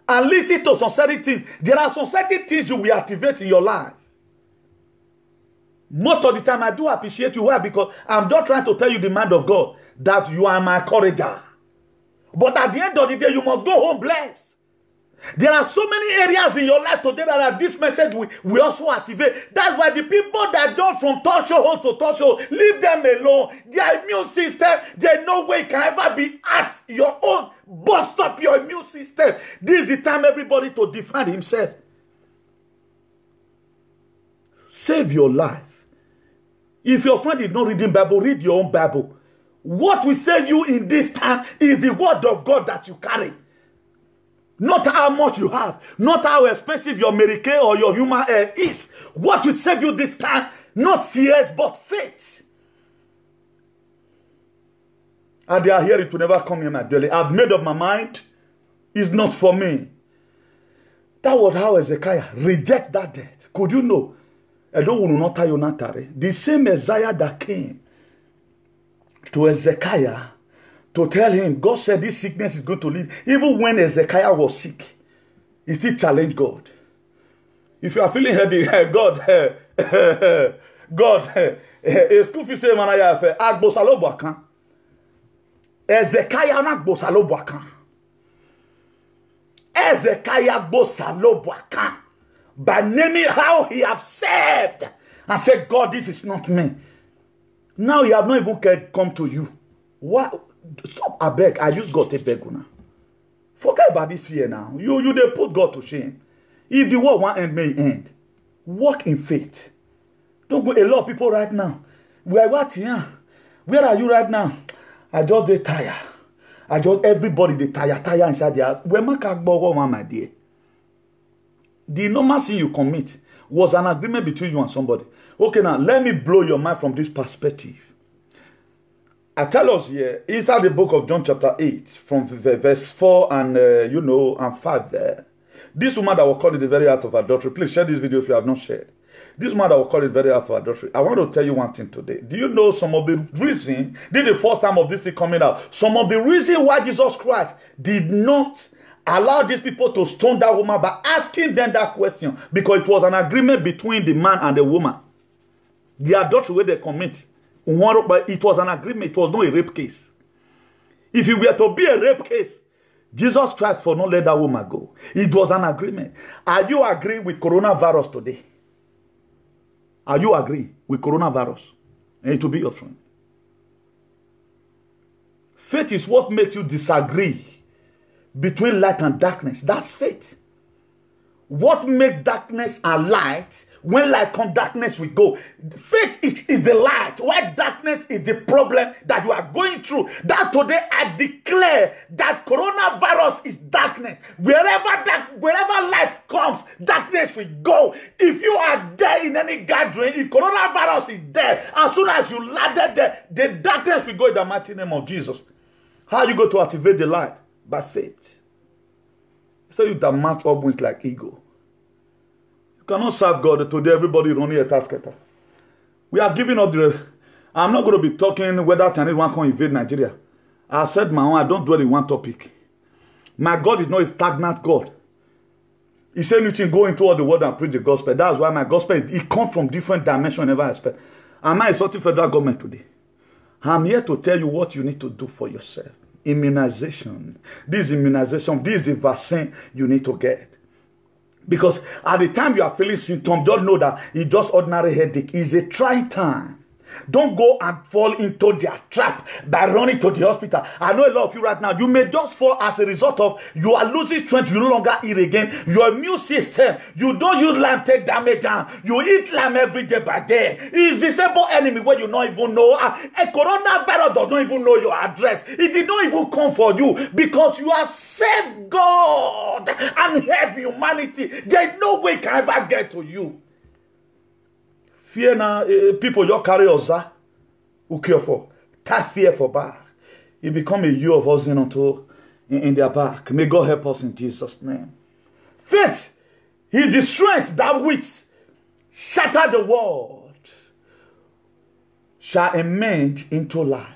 and listen to some certain things, there are some certain things you will activate in your life. Most of the time, I do appreciate you. Why? Because I'm just trying to tell you the mind of God that you are my encourager. But at the end of the day, you must go home blessed. There are so many areas in your life today that this message we also activate. That's why the people that don't from touch hole to touch hole, leave them alone. Their immune system, there's no way it can ever be at your own. Bust up your immune system. This is the time everybody to defend himself. Save your life. If your friend is not reading Bible, read your own Bible. What will save you in this time is the word of God that you carry. Not how much you have. Not how expensive your Medicaid or your human air is. What will save you this time? Not tears, but faith. And they are here, it will never come in my dwelling. I've made up my mind. It's not for me. That was how Hezekiah reject that death. Could you know? The same Isaiah that came to Hezekiah to tell him, God said this sickness is going to leave. Even when Ezekiah was sick, he still challenged God. If you are feeling heavy, God, God, school fee say man I have agbosalo boakan. Ezekiah na agbosalo boakan. Ezekiah agbosalo boakan. By naming how he have served and said, God, this is not me. Now he have not even come to you. What? Stop, I beg. I use God to beg you now. Forget about this fear now. You they put God to shame. If the war won't end, may end. Walk in faith. Don't go. A lot of people right now. We are what here? Where are you right now? I just they tire. I just everybody they tire inside the house. Where my dear? The normal sin you commit was an agreement between you and somebody. Okay, now let me blow your mind from this perspective. I tell us here, inside the book of John chapter 8, from verse 4 and, and 5 there. This woman that was caught in the very act of adultery, please share this video if you have not shared. This woman that was caught in the very act of adultery, I want to tell you one thing today. Do you know some of the reason, this is the first time of this thing coming out, some of the reason why Jesus Christ did not allow these people to stone that woman by asking them that question, because it was an agreement between the man and the woman. The adultery where they commit, but it was an agreement. It was not a rape case. If it were to be a rape case, Jesus Christ for not let that woman go. It was an agreement. Are you agreeing with coronavirus today? Are you agreeing with coronavirus? And it will be your friend. Faith is what makes you disagree between light and darkness. That's faith. What makes darkness and light? When light comes, darkness will go. Faith is the light. Why darkness is the problem that you are going through. That today I declare that coronavirus is darkness. Wherever light comes, darkness will go. If you are there in any gathering, if coronavirus is there, as soon as you landed there, the darkness will go in the mighty name of Jesus. How are you going to activate the light? By faith. So you can match up with like ego. Cannot serve God today. Everybody running a task. We are giving up the. I'm not going to be talking whether Chinese want to invade Nigeria. I said my own. I don't dwell in one topic. My God is not a stagnant God. He said you can go into all the world and preach the gospel. That's why my gospel it comes from different dimensions. Never expect. Am I insulting federal government today? I'm here to tell you what you need to do for yourself. Immunization. This immunization. This is a vaccine you need to get. Because at the time you are feeling symptoms, don't know that it's just ordinary headache. It's a trying time. Don't go and fall into their trap by running to the hospital. I know a lot of you right now, you may just fall as a result of you are losing strength, you no longer eat again. Your immune system, you don't use lime, take damage down. You eat lime every day by day. It's disabled enemy where you don't even know. A coronavirus does not even know your address. It did not even come for you because you have saved God and helped humanity. There is no way it can ever get to you. Fear now, people you carry Oza, who care for. That fear for back. It become a you of us in their back. May God help us in Jesus' name. Faith is the strength that which shatter the world shall emerge into light.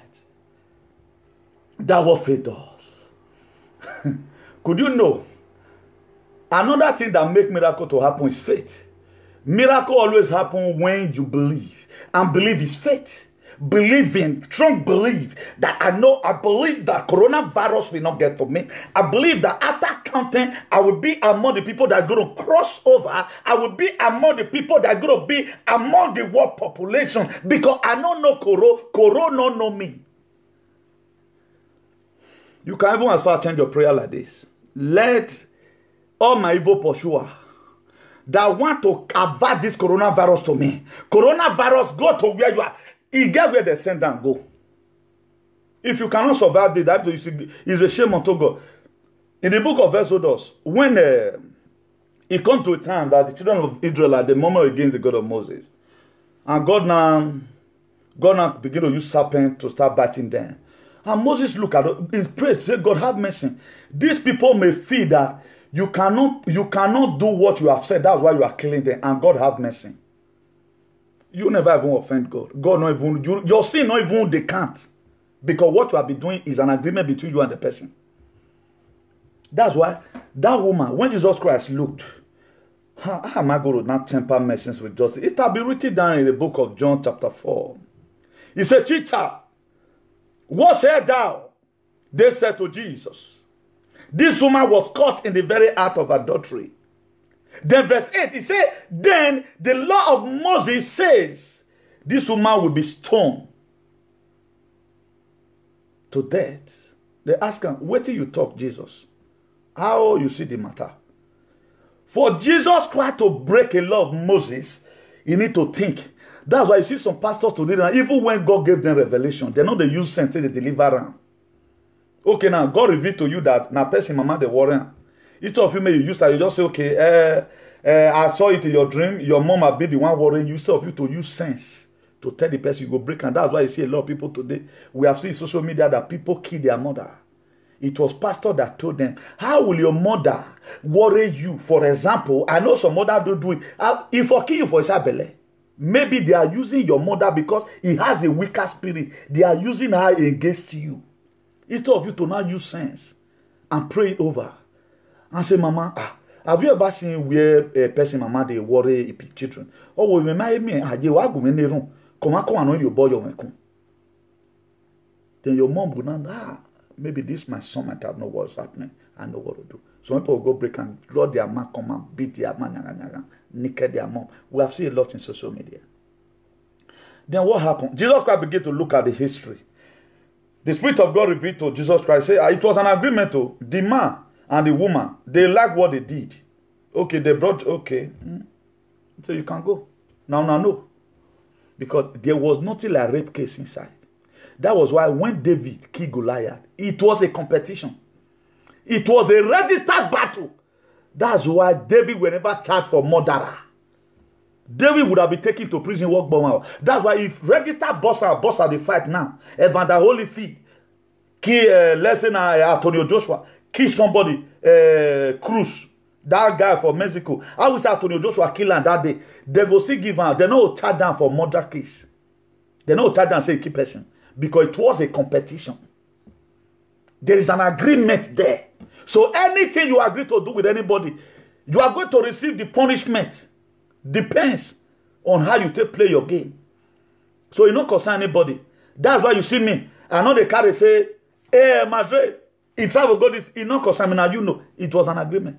That's what faith does. Could you know? Another thing that makes miracle to happen is faith. Miracle always happen when you believe. And believe is faith. Believing, strong belief that I believe that coronavirus will not get to me. I believe that after counting, I will be among the people that are going to cross over. I will be among the people that are going to be among the world population. Because I don't know Corona know me. You can even as far change your prayer like this. Let all my evil pursuer that want to avert this coronavirus to me. Coronavirus, go to where you are. You get where they send and go. If you cannot survive this, that is a shame unto God. In the book of Exodus, when it comes to a time that the children of Israel are the moment against the God of Moses, and God now begin to use serpent to start biting them. And Moses look at it, he prays, say, God have mercy. These people may feel that you cannot do what you have said. That's why you are killing them. And God have mercy. You never even offend God. God not even your sin not even they can't. Because what you have been doing is an agreement between you and the person. That's why that woman, when Jesus Christ looked, how am I going to not temper mercies with justice? It will be written down in the book of John chapter 4. He said, Cheater, what said thou? They said to Jesus, this woman was caught in the very act of adultery. Then verse 8, he said, then the law of Moses says, this woman will be stoned to death. They ask him, wait till you talk, Jesus. How you see the matter? For Jesus Christ to break a law of Moses, you need to think. That's why you see some pastors today, even when God gave them revelation, they know they use sense to deliver them. Okay, now God revealed to you that now person mama the warrior. Each of you may use that, you just say, okay, I saw it in your dream, your mom will be the one worrying you. Instead of you to use sense to tell the person you go break. And that's why you see a lot of people today. We have seen social media that people kill their mother. It was pastor that told them, how will your mother worry you? For example, I know some mother do it. If I kill you for Isabelle, maybe they are using your mother because he has a weaker spirit. They are using her against you. Instead of you to not use sense and pray it over. And say, Mama, have you ever seen where a person, Mama, they worry children? Oh, we remind me, come on, your boy, then your mom would not, maybe this my son might have know what's happening. I know what to do. Some people will go break and draw their man, come and beat their man, naked their mom. We have seen a lot in social media. Then what happened? Jesus Christ began to look at the history. The Spirit of God revealed to Jesus Christ, say, it was an agreement to the man and the woman. They liked what they did. Okay, they brought, okay. So you can go. Now, no. Because there was nothing like rape case inside. That was why when David killed Goliath, it was a competition. It was a registered battle. That's why David was never charged for murderer. David would have been taken to prison, work bomb. That's why if registered boss at the fight now, Evander Holyfield, kill Antonio Joshua, kill somebody, Cruz, that guy from Mexico. I will say Antonio Joshua kill him that day. They go see give him. They no charge him for murder case. They no charge him say keep person because it was a competition. There is an agreement there. So anything you agree to do with anybody, you are going to receive the punishment. Depends on how you play your game. So you don't concern anybody. That's why you see me. I know the carry say, hey, Madrid, if travel go this, it not concern me. Now you know it was an agreement.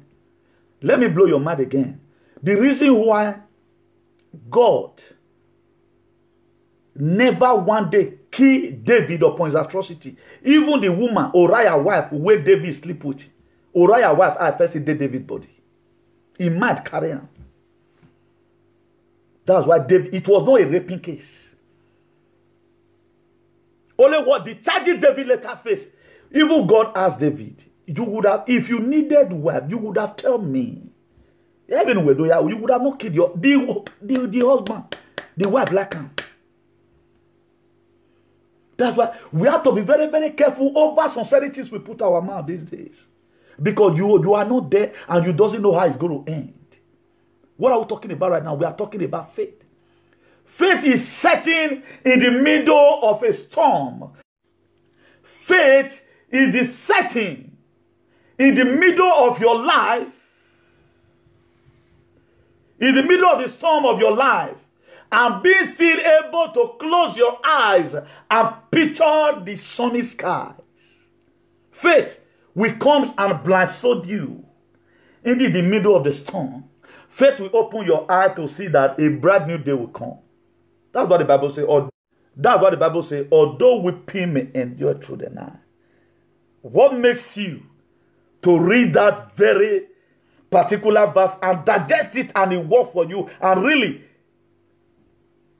Let me blow your mind again. The reason why God never one day killed David upon his atrocity. Even the woman, Uriah's wife, where David sleep with. Uriah's wife, I first see David's body. He might carry him. That's why David, it was not a raping case. Only what the charges David later faced. Even God asked David, you would have, if you needed wife, you would have told me. Even with you would have not killed your the husband, the wife like him. That's why we have to be very, very careful over some certain things we put our mouth these days. Because you are not there and you doesn't know how it's going to end. What are we talking about right now? We are talking about faith. Faith is setting in the middle of a storm. Faith is the setting in the middle of your life, in the middle of the storm of your life, and being still able to close your eyes and picture the sunny skies. Faith will come and blindfold you in the middle of the storm. Faith will open your eye to see that a brand new day will come. That's what the Bible says. That's what the Bible says. Although weeping may endure through the night. What makes you to read that very particular verse and digest it and it work for you and really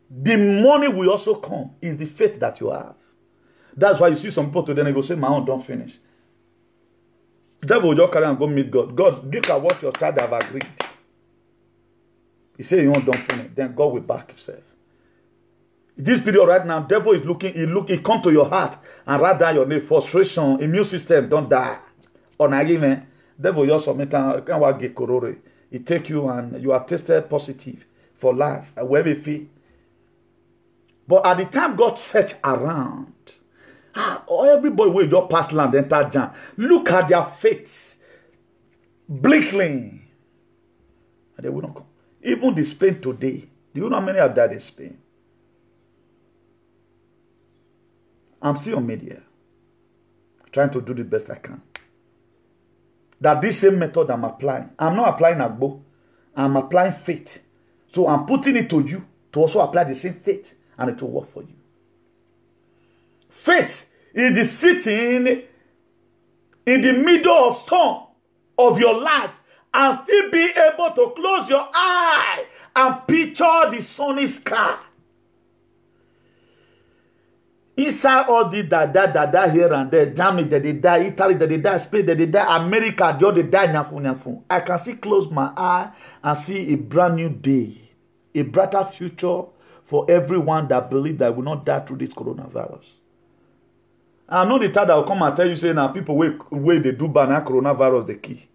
the money will also come is the faith that you have. That's why you see some people today and they go say, my own don't finish. The devil will just carry and go meet God. God, look at what your child have agreed. He said, you don't finish. Then God will back himself. This period right now, devil is looking, he come to your heart and write down your name. Frustration, immune system, don't die. On argument, devil just submit and get corona. It take you and you are tested positive for life. Wherever you feel. But at the time God searched around Everybody will just pass land, enter jam. Look at their fates. Blinking. And they will not come. Even the Spain today. Do you know how many have died in Spain? I'm still on media. Trying to do the best I can. That this same method I'm applying. I'm not applying Agbo. I'm applying faith. So I'm putting it to you to also apply the same faith. And it will work for you. Faith is the sitting in the middle of storm of your life and still be able to close your eye and picture the sunny sky. Inside all the da here and there, Germany that they die, Italy that they die, Spain that they die, America they all they die nyafu. I can see close my eye and see a brand new day, a brighter future for everyone that believes that will not die through this coronavirus. I know the time that will come and tell you say now people where they do ban coronavirus the key.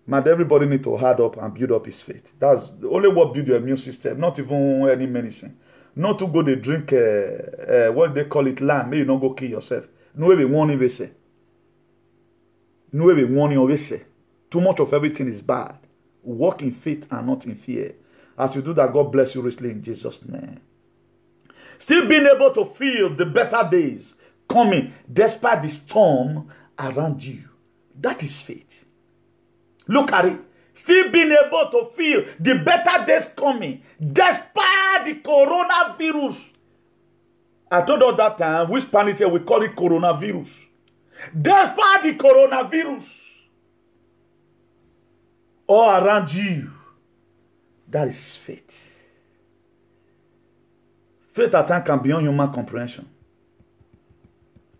But everybody need to hard up and build up his faith. That's the only what build your immune system, not even any medicine. Not to go they drink what they call it lime, you not go kill yourself. No way warning say. No way warning say. Too much of everything is bad. Walk in faith and not in fear. As you do that, God bless you richly in Jesus' name. Still being able to feel the better days coming despite the storm around you. That is faith. Look at it. Still being able to feel the better days coming despite the coronavirus. I told you that time, we Spanish here, we call it coronavirus. Despite the coronavirus all around you, that is faith. Faith at times can be beyond human comprehension.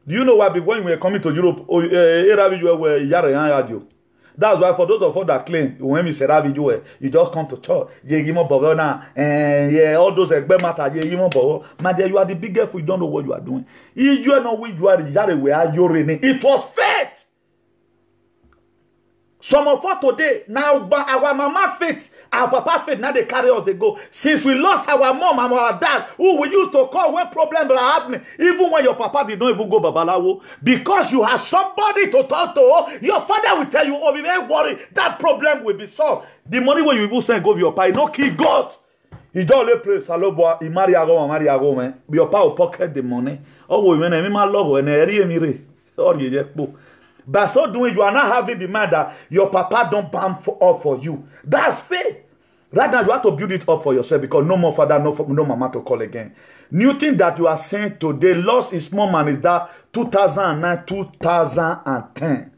Do you know why before you were coming to Europe, that's why for those of us that claim when we say you just come to church, all those matter, my dear, you are the biggest fool, you don't know what you are doing. You are not where you are, it was faith. Some of us today, now our mama faith, our papa faith, now they carry us, they go. Since we lost our mom and our dad, who we used to call when problems are happening, even when your papa did not even go babalawo, because you have somebody to talk to, your father will tell you, oh, we don't worry, that problem will be solved. The money when you even send go to your papa, no key God. He don't let pray, Salobo, he marry ago, man. Your papa will pocket the money. Oh, we may not love and a by so doing, you are not having the mind that your papa don't bam up for you. That's faith. Right now, you have to build it up for yourself because no more father, no mama to call again. New thing that you are saying today, lost in small man, is that 2009, 2010.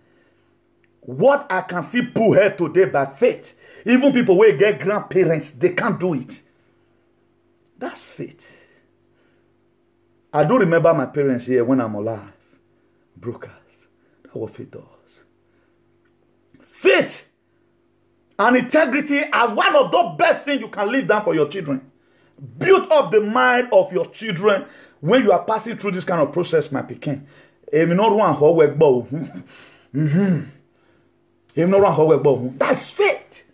What I can see pull here today by faith. Even people who get grandparents, they can't do it. That's faith. I do remember my parents here when I'm alive. Brokers. What faith does. Faith and integrity are one of the best things you can leave down for your children. Build up the mind of your children when you are passing through this kind of process, my pikin. That's faith.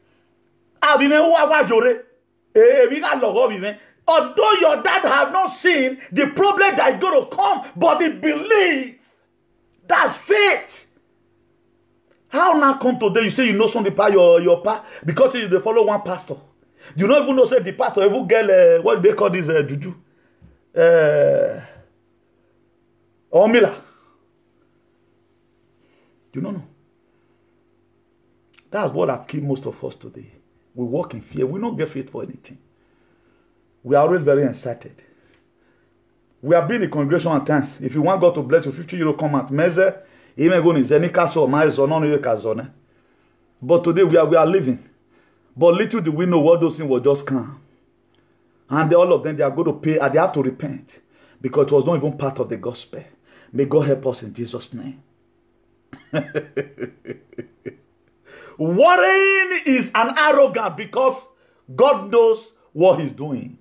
Although your dad have not seen the problem that is going to come, but he believes. That's faith. How now come today you say you know something about your pa because they follow one pastor. You don't even know say the pastor even get what they call this juju. Omila. You don't know. That's what I've killed most of us today. We walk in fear. We don't get faith for anything. We are always very excited. We have been in congregation at times. If you want God to bless you, 50 euro come out. Meze, even go in Zeni Castle, my zone, but today we are living. But little do we know what those things will just come. And all of them, they are going to pay and they have to repent. Because it was not even part of the gospel. May God help us in Jesus' name. Worrying is an arrogance because God knows what he's doing.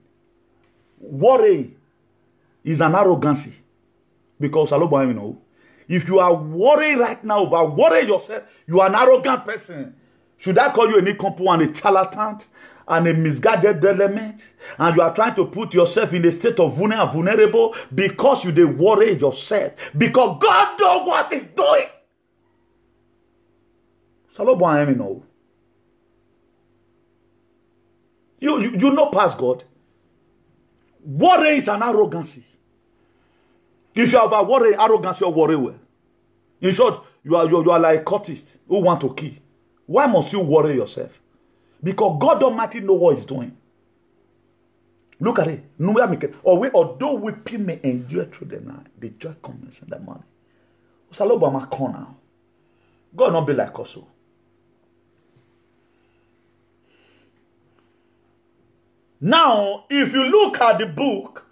Worrying is an arrogancy. Because you know, if you are worried right now, worry yourself, you are an arrogant person. Should I call you a nincompoop and a charlatan and a misguided element and you are trying to put yourself in a state of vulnerable because you dey worry yourself. Because God knows what He's doing. Salobon, know. You know past God. Worry is an arrogancy. If you have a worry, arrogance, you worry well. In short, you are like a cultist who want to kill. Why must you worry yourself? Because God Almighty know what He's doing. Look at it. Although weeping may endure through the night, the joy comes in the morning. God not be like us. Now, if you look at the book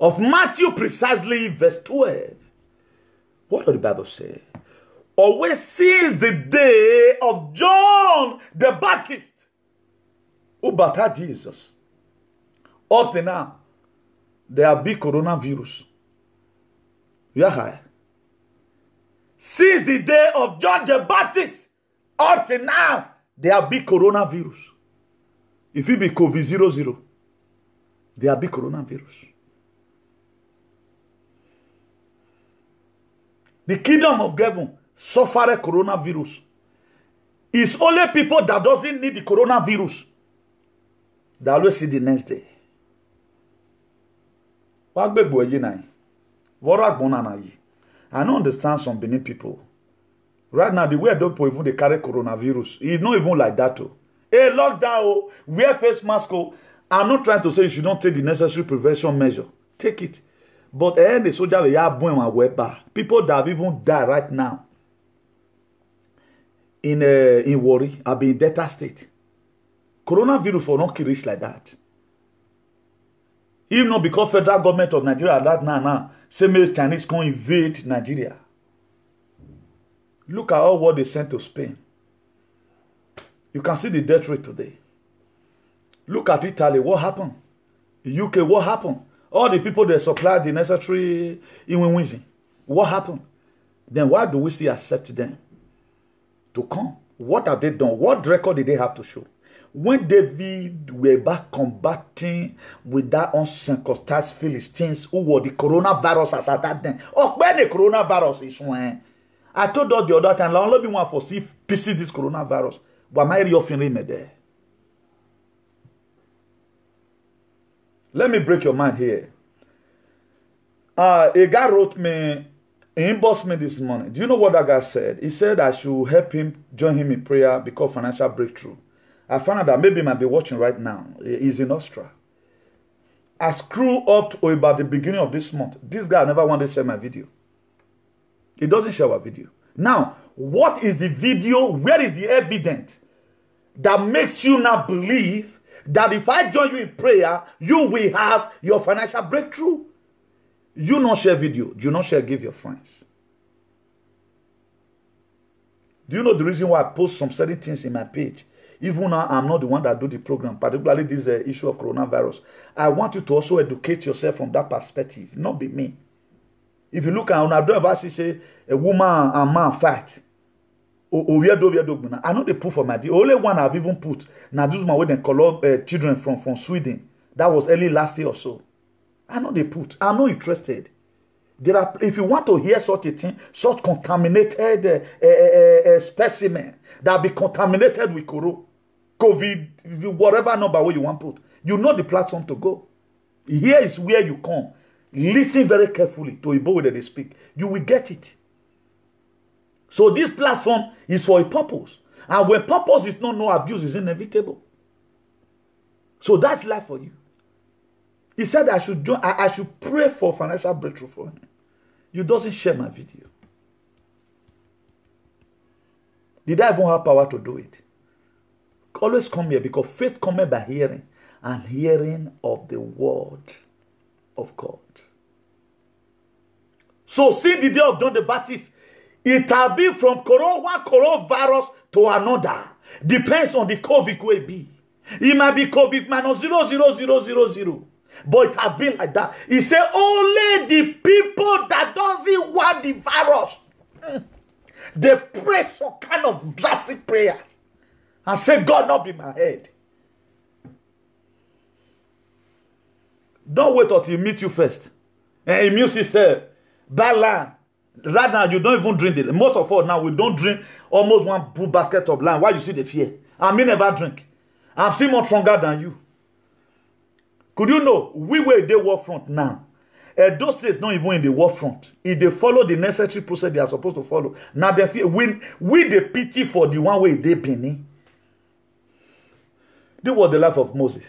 of Matthew, precisely verse 12, what does the Bible say? Always since the day of John the Baptist, who baptized Jesus, up to now, there have been coronavirus. Yeah. Since the day of John the Baptist, up to now, there have been coronavirus. If it be COVID-00, there will be coronavirus. The kingdom of heaven suffered coronavirus. It's only people that doesn't need the coronavirus that always see the next day. I don't understand some Benin people. Right now, the way people even they carry coronavirus, it's not even like that too. A lockdown, wear face mask. I'm not trying to say you should not take the necessary prevention measure. Take it. But the soldier people that have even died right now in worry have been in data state. Coronavirus will not kill rich like that. Even not because federal government of Nigeria that now say me Chinese can invade Nigeria. Look at all what they sent to Spain. You can see the death rate today. Look at Italy, what happened? UK, what happened? All the people that supplied the necessary Iwinwizi, what happened? Then why do we still accept them to come? What have they done? What record did they have to show? When David were back combating with that uncircumcised Philistines who were the coronavirus as at that time. Oh, when the coronavirus is when I told us the other time, I only want to see PC this coronavirus. But my real feeling there. Let me break your mind here. A guy wrote me, he inboxed me this morning. Do you know what that guy said? He said I should help him, join him in prayer because financial breakthrough. I found out that maybe he might be watching right now. He's in Austria. I screw up to about the beginning of this month. This guy never wanted to share my video. He doesn't share our video. Now, what is the video? Where is the evidence that makes you not believe that if I join you in prayer, you will have your financial breakthrough? You not share video. You not share, give your friends. Do you know the reason why I post some certain things in my page? Even now, I'm not the one that do the program, particularly this issue of coronavirus. I want you to also educate yourself from that perspective, not be me. If you look at I don't ever say a woman and man fight. I know they put for my the only one I've even put now this man with them color children from Sweden. That was early last year or so. I know they put. I'm not interested. There are, if you want to hear such a thing, such contaminated specimen that be contaminated with COVID, whatever number where you want to put, you know the platform to go. Here is where you come. Listen very carefully to Igbo way they speak. You will get it. So this platform is for a purpose. And when purpose is not, no abuse is inevitable. So that's life for you. He said I should join, I should pray for financial breakthrough for him. You doesn't share my video. Did I even have power to do it? Always come here because faith comes by hearing, and hearing of the word of God. So see the day of John the Baptist, it will be from one coronavirus to another. Depends on the COVID will be. It might be COVID minus 0.0000. But it has been like that. He said only the people that doesn't want the virus, they pray some kind of drastic prayers and say, God not be my head. Don't wait until he meet you first. And immune system, bad land. Right now, you don't even drink it. Most of us now, we don't drink almost one full basket of land. Why you see the fear? I may never drink. I'm still more stronger than you. Could you know, we were in the war front now. Those states not even in the war front. If they follow the necessary process they are supposed to follow, now they fear. We the pity for the one way they been. This was the life of Moses.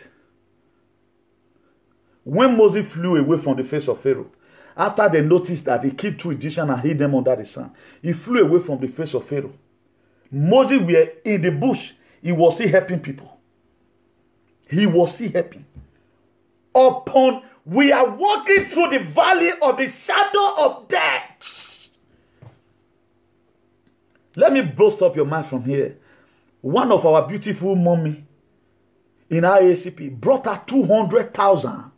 When Moses flew away from the face of Pharaoh, after they noticed that he killed 2 Egyptians and hid them under the sand, he flew away from the face of Pharaoh. Moses were in the bush. He was still helping people. He was still helping. We are walking through the valley of the shadow of death. Let me boast up your mind from here. One of our beautiful mommy in IACP brought her 200,000.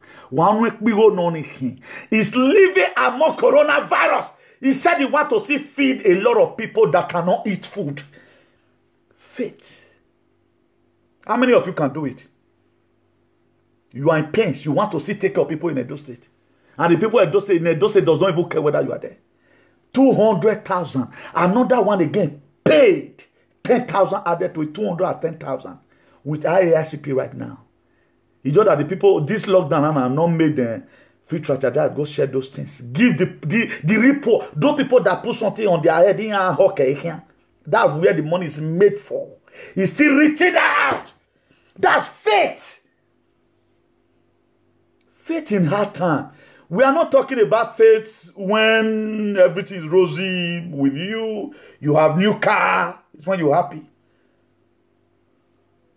He's living among coronavirus. He said he wants to see feed a lot of people that cannot eat food. Faith. How many of you can do it? You are in pains. You want to see take care of people in Edo State. And the people in Edo State does not even care whether you are there. 200,000. Another one again paid 10,000 added to it, 210,000 with IACP right now. It's just that the people, this lockdown are not made them free tractor that go share those things. Give the report. Those people that put something on their head in that's where the money is made for. It's still reaching out. That's faith. Faith in hard time. We are not talking about faith when everything is rosy with you. You have new car. It's when you're happy.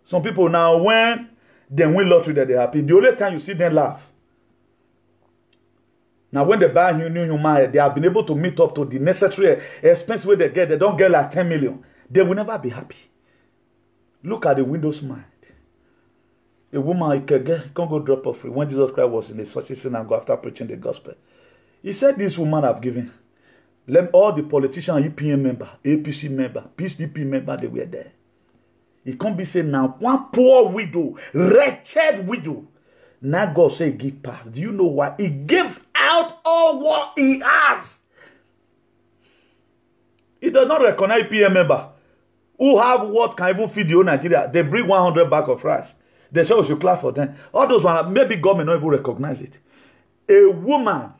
Some people now, when they win lottery, that they're happy. The only time you see them laugh. Now, when they buy new human, they have been able to meet up to the necessary expense where they get. They don't get like 10 million. They will never be happy. Look at the widow's mind. A woman can't go drop off free. When Jesus Christ was in the season and go after preaching the gospel, he said, "This woman have given." All the politicians, EPM member, APC member, PCP member, they were there. He can't be saying now, one poor widow, wretched widow. Now God say, give back. Do you know why? He gave out all what he has. He does not recognize EPM member who have what can even feed the whole Nigeria. They bring 100 bags of rice. They say we should clap for them. All those ones, maybe government not even recognize it. A woman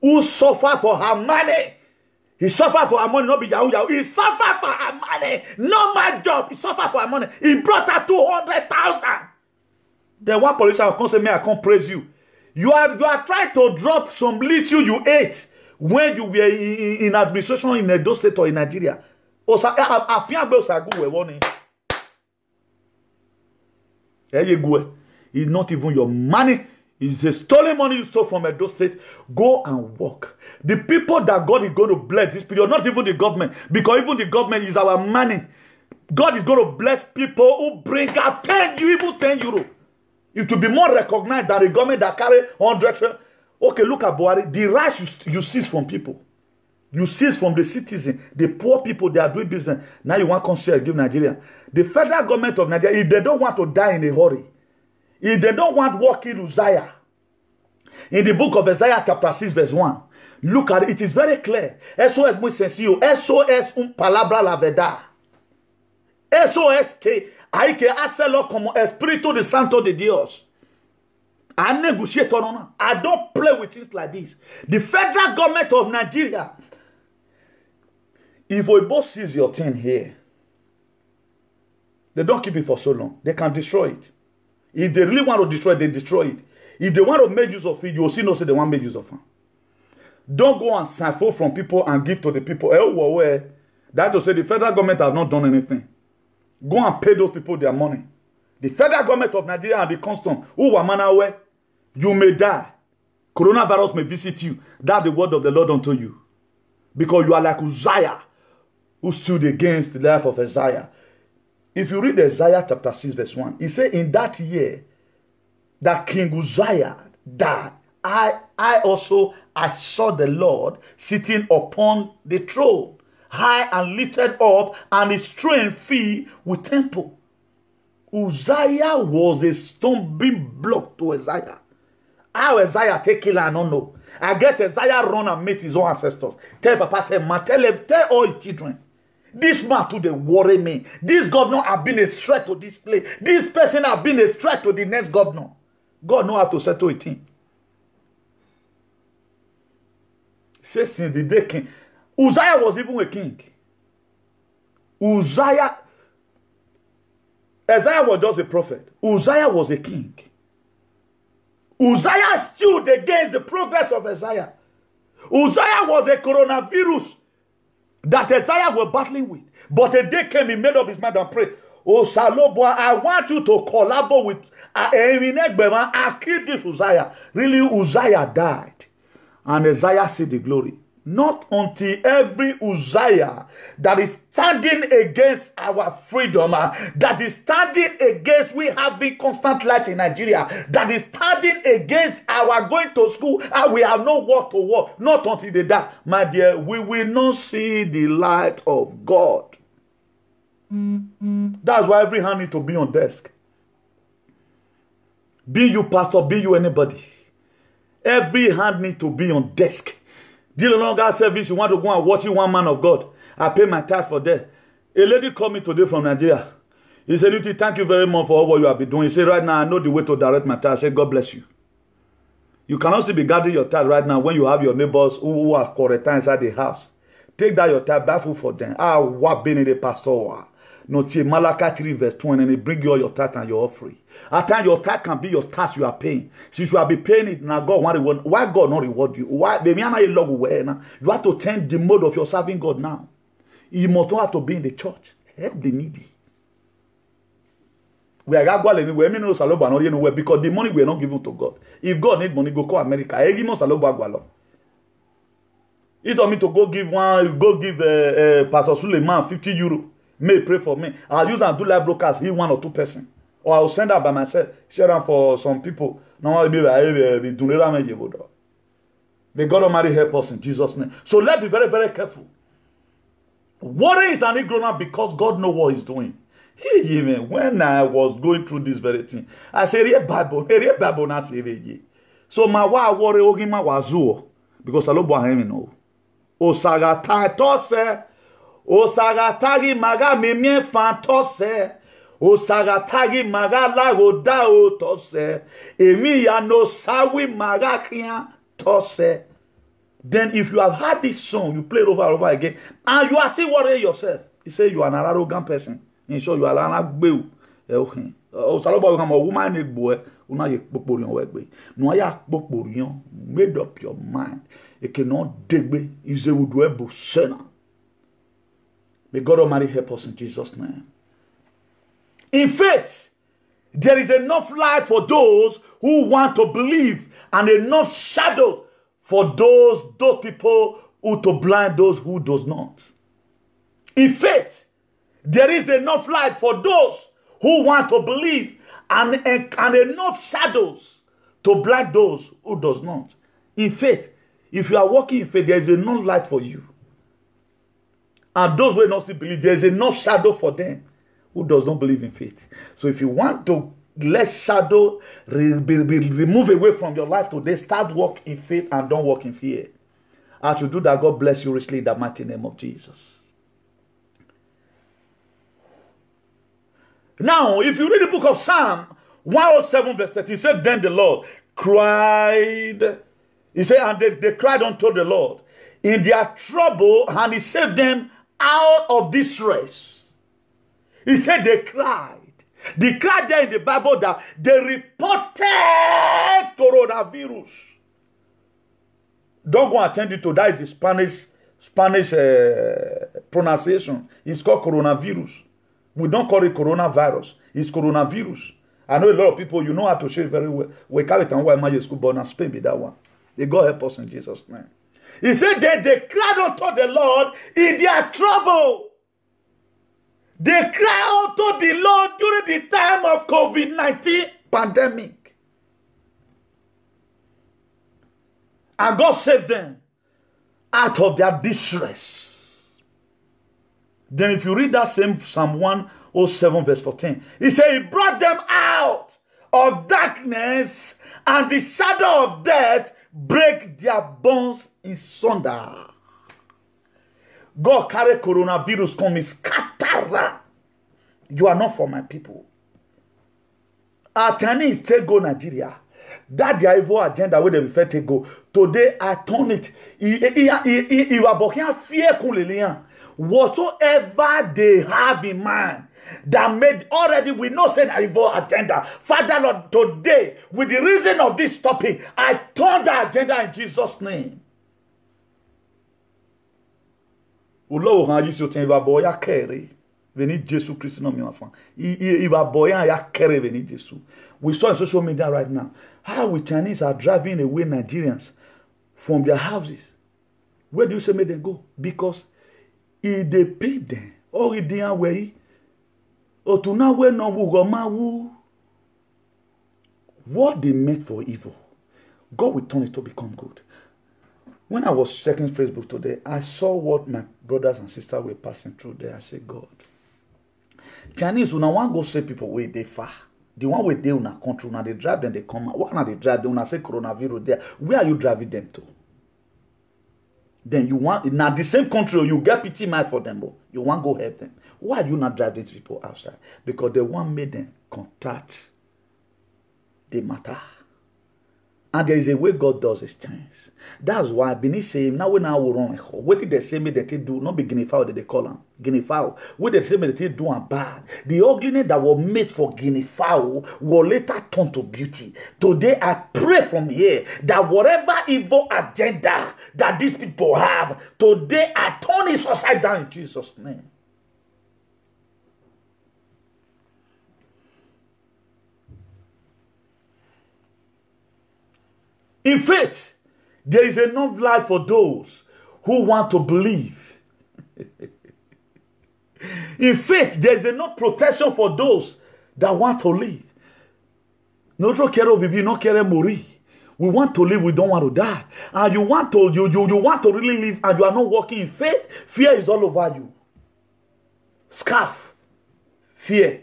who suffered for her money. He suffered for her money, not be yahoo yahoo. He suffered for her money. Not my job. He suffered for her money. He brought her 200,000. Then one politician will say, "Me, I can't praise you." You are trying to drop some little you ate when you were in administration in Edo State or in Nigeria. It's not even your money. It's a stolen money you stole from Edo State. Go and work. The people that God is going to bless this period, not even the government, because even the government is our money. God is going to bless people who bring out 10 euro. It will be more recognized than the government that carry 100. Okay, look at Buhari. The rice you seize from people. You seize from the citizen. The poor people, they are doing business. Now you want to give Nigeria. The federal government of Nigeria, if they don't want to die in a hurry, if they don't want war kill Uzziah, in the book of Isaiah chapter 6 verse 1, look at it. It is very clear. SOS muy sencillo. SOS palabra la verdad. SOS que hay que hacerlo como Espíritu de Santo de Dios. I negotiate on. I don't play with things like this. The federal government of Nigeria, if we both seize your thing here, they don't keep it for so long. They can destroy it. If they really want to destroy it, they destroy it. If they want to make use of it, you will see no say they want to make use of it. Don't go and siphon from people and give to the people. That to say the federal government has not done anything. Go and pay those people their money. The federal government of Nigeria and the custom, who were man away, you may die. Coronavirus may visit you. That's the word of the Lord unto you. Because you are like Uzziah, who stood against the life of Isaiah. If you read Isaiah chapter 6 verse 1, he said, in that year that King Uzziah died, I saw the Lord sitting upon the throne, high and lifted up, and his train filled with temple. Uzziah was a stumbling block to Isaiah. How Isaiah take kill, I don't know. I get Isaiah run and meet his own ancestors. Tell Papa, tell Ma, tell all his children. This man too, they worry me. This governor have been a threat to this place. This person have been a threat to the next governor. God know how to settle it in. Say since the day king. Uzziah was even a king. Isaiah was just a prophet. Uzziah was a king. Uzziah stood against the progress of Isaiah. Uzziah was a coronavirus that Isaiah was battling with. But a day came, he made up his mind and prayed, oh, Salobua, I want you to collaborate with I killed this Uzziah. Really, Uzziah died. And Isaiah see the glory. Not until every Uzziah that is standing against our freedom, that is standing against we having constant light in Nigeria, that is standing against our going to school and we have no work to work, not until they die. My dear, we will not see the light of God. That's why every hand needs to be on desk. Be you pastor, be you anybody. Every hand needs to be on desk. Deal longer service, you want to go and watch one man of God. I pay my tithe for that. A lady called me today from Nigeria. He said, Luti, thank you very much for all what you have been doing. He said, right now, I know the way to direct my tithe. I said, God bless you. You cannot still be gathering your tithe right now when you have your neighbors who are correct inside the house. Take that your tithe, buy food for them. What been in the pastor? No, Malachi 3 verse 20, and bring you all your tithe and your offering. At times your tithe can be your tax you are paying. Since you have been paying it, now God want reward. Why God not reward you? Why? You have to change the mode of your serving God now. You must not have to be in the church. Help the needy. We are going anywhere. We know Saloba not anywhere because the money we are not giving to God. If God need money, go call America. He give Saloba. He told me to go give Pastor Suleiman 50 euro. May pray for me. I'll use and do live broadcast. He 1 or 2 person. Or I'll send out by myself. Share them for some people. Now I'll be May God Almighty help us in Jesus' name. So let's be very, very careful. Worry is an ignorant because God knows what He's doing. When I was going through this very thing, I said, Bible not say. So my wife worry ogima wazuo because I love him know. O sagata tose. O sagatagi maga memie fantose. O sagatagi maga lago dao tose. Emi ya no sawi maga kian tose. Then if you have heard this song, you play it over and over again, and you are still worrying yourself, you say you are an arrogant person. In short, you are an agbeu. O saloba you come a woman a boy, una ye pokporion wegbe. No ya pokporion, made up your mind. It cannot degbe, is a woodwebo sena. May God Almighty help us in Jesus' name. In faith, there is enough light for those who want to believe and enough shadow for those people who to blind those who does not. In faith, there is enough light for those who want to believe and enough shadows to blind those who does not. In faith, if you are walking in faith, there is enough light for you. And those who do not still believe, there is enough shadow for them who does not believe in faith. So if you want to let shadow be removed away from your life today, start walk in faith and don't walk in fear. As you do that, God bless you richly in the mighty name of Jesus. Now, if you read the book of Psalm 107 verse 30, he said, then the Lord cried. He said, and they cried unto the Lord in their trouble, and He saved them out of distress. He said they cried. They cried there in the Bible that they reported coronavirus. Don't go attend it to that. Is the Spanish pronunciation. It's called coronavirus. We don't call it coronavirus. It's coronavirus. I know a lot of people, you know how to say it very well. We call it and why my school born and Spain be that one. May God help us in Jesus' name. He said that they cried unto the Lord in their trouble. They cried unto the Lord during the time of COVID-19 pandemic. And God saved them out of their distress. Then if you read that same Psalm 107 verse 14, He said He brought them out of darkness and the shadow of death break their bones in sunder. God carry coronavirus come and scatter. You are not for my people. Our Chinese take go Nigeria. That their evil agenda where they prefer to go. Today I turn it. Whatsoever they have in mind that made already, we know say an evil agenda. Father Lord, today, with the reason of this topic, I turn the agenda in Jesus' name. Jesus Christ no mi enfant. Il va boyer ya kere veni Jesus. We saw on social media right now how we Chinese are driving away Nigerians from their houses. Where do you say may they go? Because if they pay them, or if they are way, or to now where no wu. What they meant for evil, God will turn it to become good. When I was checking Facebook today, I saw what my brothers and sisters were passing through there. I said, God, Chinese, when I want to go see people where they far, the one where they in a country, now they drive them, they come out. Why not they drive them? When I say coronavirus there, where are you driving them to? Then you want, now the same country, you get pity mind for them, but you want to go help them. Why are you not driving people outside? Because they want made them contact the matter. And there is a way God does his things. That's why Bini say now when I will run what did they say me that they do not be guinea fowl that they call them guinea fowl. What did they say me that they do and bad? The argument that was made for guinea fowl will later turn to beauty. Today I pray from here that whatever evil agenda that these people have, today I turn it upside down in Jesus' name. In faith, there is enough light for those who want to believe. In faith, there is enough protection for those that want to live. Notre kere bibi no kere mori. We want to live, we don't want to die. And you want to you want to really live and you are not walking in faith, fear is all over you. Scarf, fear.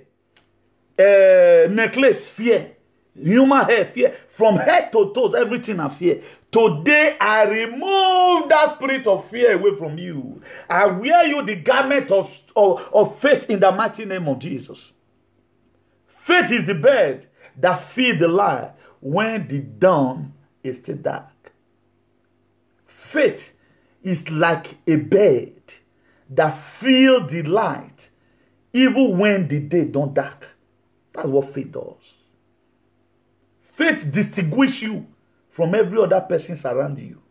Necklace, fear. Human hair, fear. From head to toes, everything I fear. Today, I remove that spirit of fear away from you. I wear you the garment of faith in the mighty name of Jesus. Faith is the bed that feeds the light when the dawn is still dark. Faith is like a bed that feels the light even when the day don't dark. That's what faith does. Faith distinguishes you from every other person around you.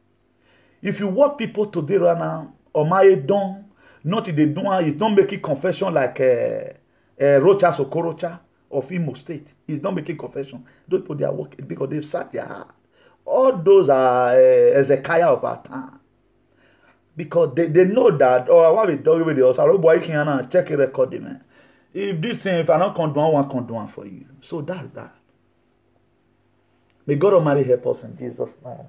If you watch people today right now, or my don, not if they don't making confession like Rocha Sokorocha of Imo State. He's not making confession. Those people they are working because they've sat their heart. All those are Ezekiah of our time. Because they know that, or what we do with the also, boy can check a record, man. If this thing, if I don't condone, I won't condone for you. So that's that. May God Almighty help us in Jesus' name.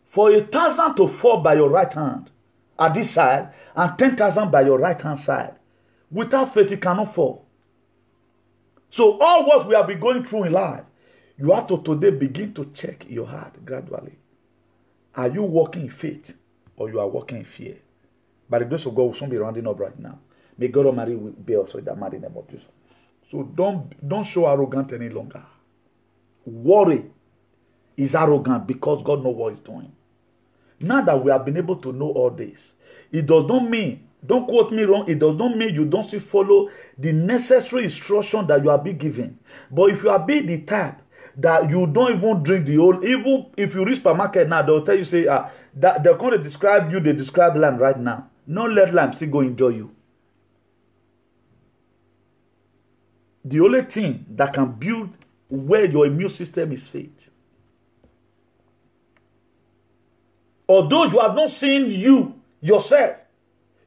For 1,000 to fall by your right hand at this side, and 10,000 by your right hand side, without faith it cannot fall. So all what we have been going through in life, you have to today begin to check your heart gradually. Are you walking in faith or you are walking in fear? By the grace of God, we'll soon be rounding up right now. May God Almighty be also in the mighty name of Jesus. So don't show arrogant any longer. Worry is arrogant because God knows what he's doing. Now that we have been able to know all this, it does not mean, don't quote me wrong, it does not mean you don't still follow the necessary instruction that you are being given. But if you are being the type that you don't even drink the old, even if you reach supermarket now, they'll tell you, say, that they're going to describe you, they describe lamb right now. Don't let lamb still go enjoy you. The only thing that can build where your immune system is faith. Although you have not seen yourself,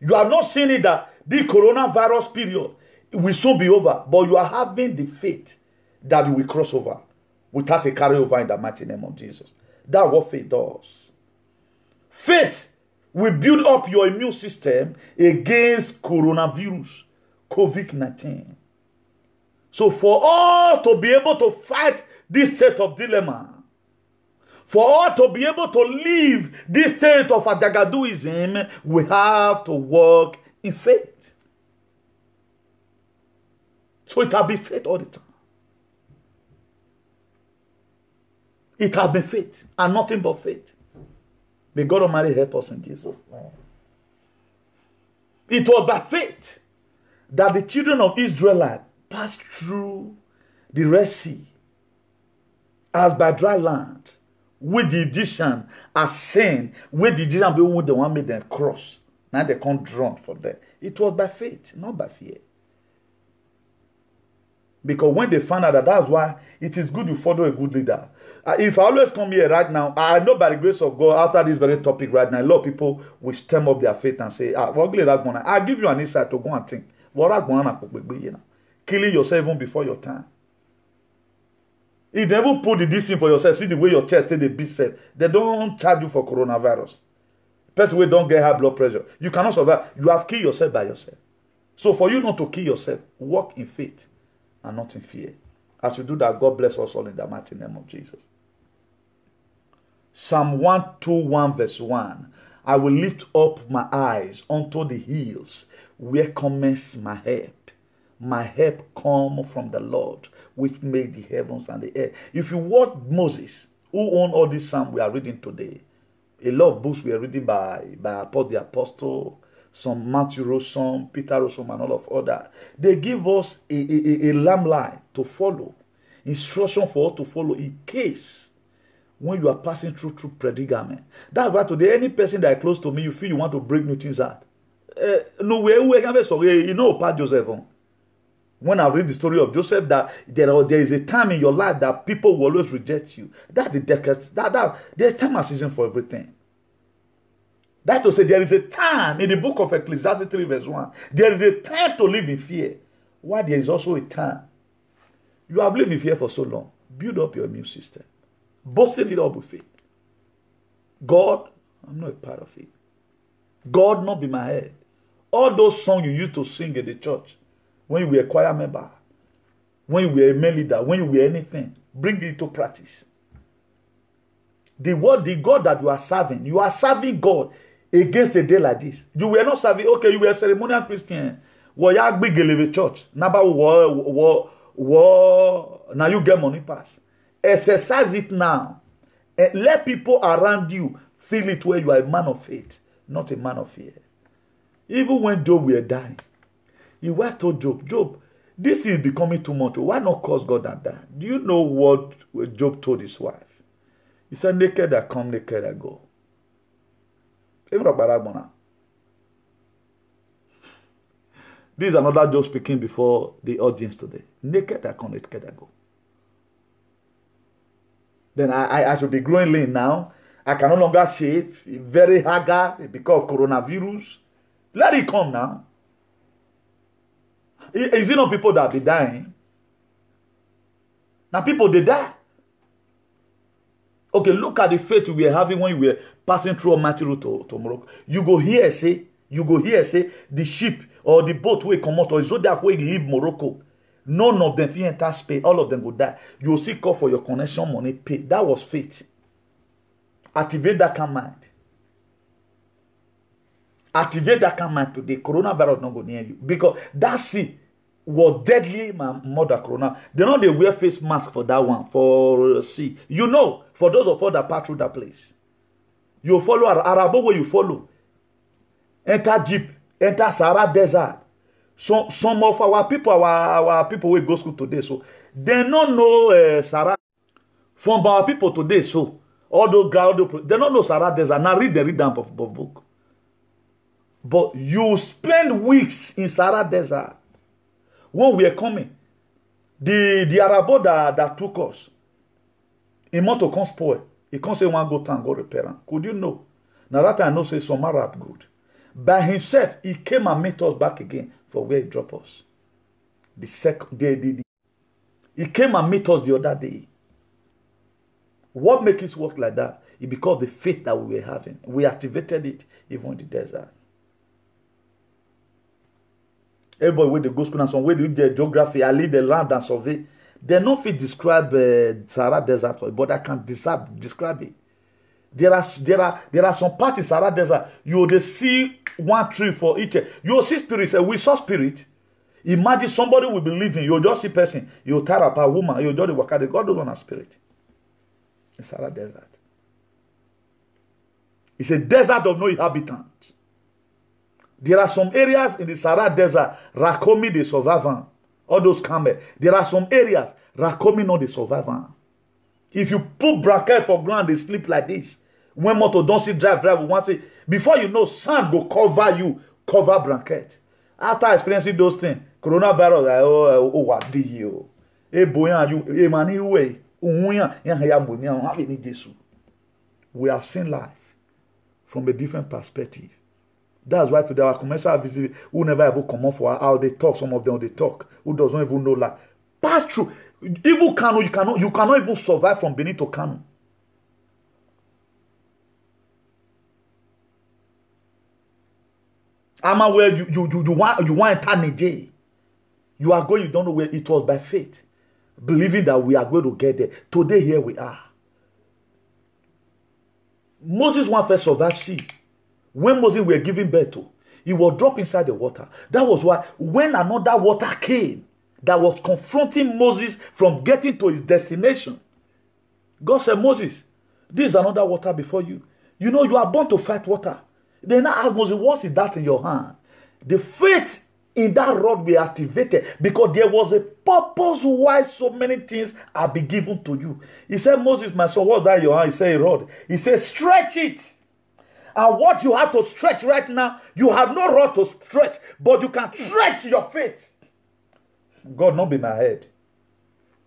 you have not seen it that the coronavirus period will soon be over, but you are having the faith that you will cross over without a carryover in the mighty name of Jesus. That's what faith does. Faith will build up your immune system against coronavirus, COVID-19. So for all to be able to fight this state of dilemma, for all to be able to leave this state of Ajagaduism, we have to walk in faith. So it has been faith all the time. It has been faith and nothing but faith. May God Almighty help us in Jesus' name. It was by faith that the children of Israel passed through the Red Sea as by dry land, with the Egyptian as sin, with the Egyptian people who the one made them cross. Now they can't drown for them. It was by faith, not by fear. Because when they found out that's why it is good to follow a good leader. If I always come here right now, I know by the grace of God, after this very topic right now, a lot of people will stem up their faith and say, I'll give you an insight to go and think. Killing yourself even before your time. If they ever put this in for yourself, see the way your chest they beat self, they don't charge you for coronavirus. Person way don't get high blood pressure. You cannot survive. You have killed yourself by yourself. So for you not to kill yourself, walk in faith and not in fear. As you do that, God bless us all in the mighty name of Jesus. Psalm 121 verse 1. I will lift up my eyes unto the hills, where cometh my help. My help come from the Lord, which made the heavens and the earth. If you watch Moses, who owned all these psalms we are reading today, a lot of books we are reading by Paul the Apostle, some Matthew wrote some, Peter wrote some, and all of other. They give us a lamplight to follow, instruction for us to follow in case when you are passing through predicament. That's why today, any person that is close to me, you feel you want to break new things out. No way, you know, Pat Joseph. When I read the story of Joseph, that there is a time in your life that people will always reject you. There's a time and season for everything. That's to say, there is a time in the book of Ecclesiastes 3 verse 1. There is a time to live in fear. Why there is also a time. You have lived in fear for so long. Build up your immune system. Boasting it up with faith. God, I'm not a part of it. God not be my head. All those songs you used to sing in the church, when you were a choir member, when you were a male leader, when you were anything, bring it to practice. The God that you are serving God against a day like this. You were not serving, okay, you were a ceremonial Christian. Well, you big elevate church. Now you get money pass. Exercise it now. And let people around you feel it where you are a man of faith, not a man of fear. Even when Job were dying, his wife told Job, this is becoming too much. Why not cause God and die? Do you know what Job told his wife? He said, naked I come, naked I go. This is another Job speaking before the audience today. Naked I come, naked I go. Then I should be growing lean now. I can no longer shave. Very haggard because of coronavirus. Let it come now. Is it not people that be dying? Now people, they die. Okay, look at the faith we were having when we were passing through Almighty Road to Morocco. You go here, say, the ship or the boat will come out, or so that way leave Morocco. None of them feel enter Spain. All of them will die. You will see call for your connection money paid. That was faith. Activate that kind of mind. Activate that kind of mind today. Coronavirus not go near you. Because that sea was deadly, more than corona. They know they wear face mask for that one. For sea. You know, for those of us that pass through that place. You follow Arabo where you follow. Enter Jeep. Enter Sahara Desert. Some of our people will go school today, so they don't know Sarah. From our people today, so all those ground they don't know Sarah Desert. Now read the reading of book. But you spend weeks in Sarah Desert. When we are coming, the Arabo that took us, he want to come spoil. He can't say one go town go repair him. Could you know? Now that I know say some Arab good. By himself, he came and met us back again for where he dropped us. He came and met us the other day. What makes it work like that? It's because of the faith that we were having. We activated it even in the desert. Everybody where they go school and some way they do their geography, I lead the land and survey. They not fit describe Sahara Desert, but I can describe it. There are some parts in Sahara Desert. You will see one tree for each. You will see spirits. We saw spirit. Imagine somebody will be living. You will just see person. You will tie up a woman. You will just work out. God doesn't have spirit. In Sahara Desert. It's a desert of no inhabitant. There are some areas in the Sahara Desert, Rakomi the survivor, all those camel. There are some areas, Rakomi not the survivor. If you put blanket for ground, they sleep like this. When motor don't see drive, once see, before you know, sand will cover you, cover blanket. After experiencing those things, coronavirus, what do you? We have seen life from a different perspective. That's why today our commercial visitors who never ever come on for how they talk, some of them they talk, who doesn't even know that. Pass through. Even Kano, you cannot even survive from Benin to Kano. Ama where you want enter Niger. You are going, you don't know where it was by faith. Believing that we are going to get there. Today here we are. Moses want first survive sea. When Moses were giving birth to, he was dropped inside the water. That was why when another water came that was confronting Moses from getting to his destination, God said, Moses, this is another water before you. You know you are born to fight water. Then I asked Moses, what is that in your hand? The faith in that rod were activated because there was a purpose why so many things are be given to you. He said, Moses, my son, what's that in your hand? He said, a rod. He said, stretch it. And what you have to stretch right now, you have no rod to stretch, but you can stretch your faith. God not be my head.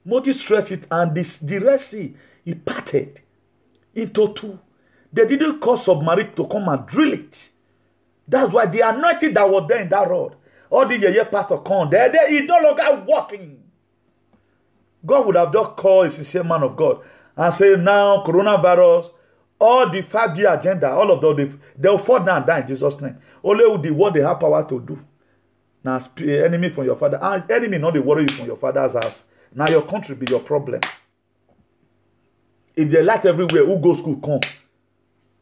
Moses stretched it, and the Red Sea, he parted into two. They didn't call submarine to come and drill it. That's why the anointing that was there in that rod, all the year pastor come, he no longer walking. God would have just called a sincere man of God and say, now coronavirus, all the 5G agenda, all of them, they'll fall down and die in Jesus' name. Only what they have power to do. Now, enemy from your father. And enemy not they worry you from your father's house. Now your country be your problem. If they like everywhere, who go school come?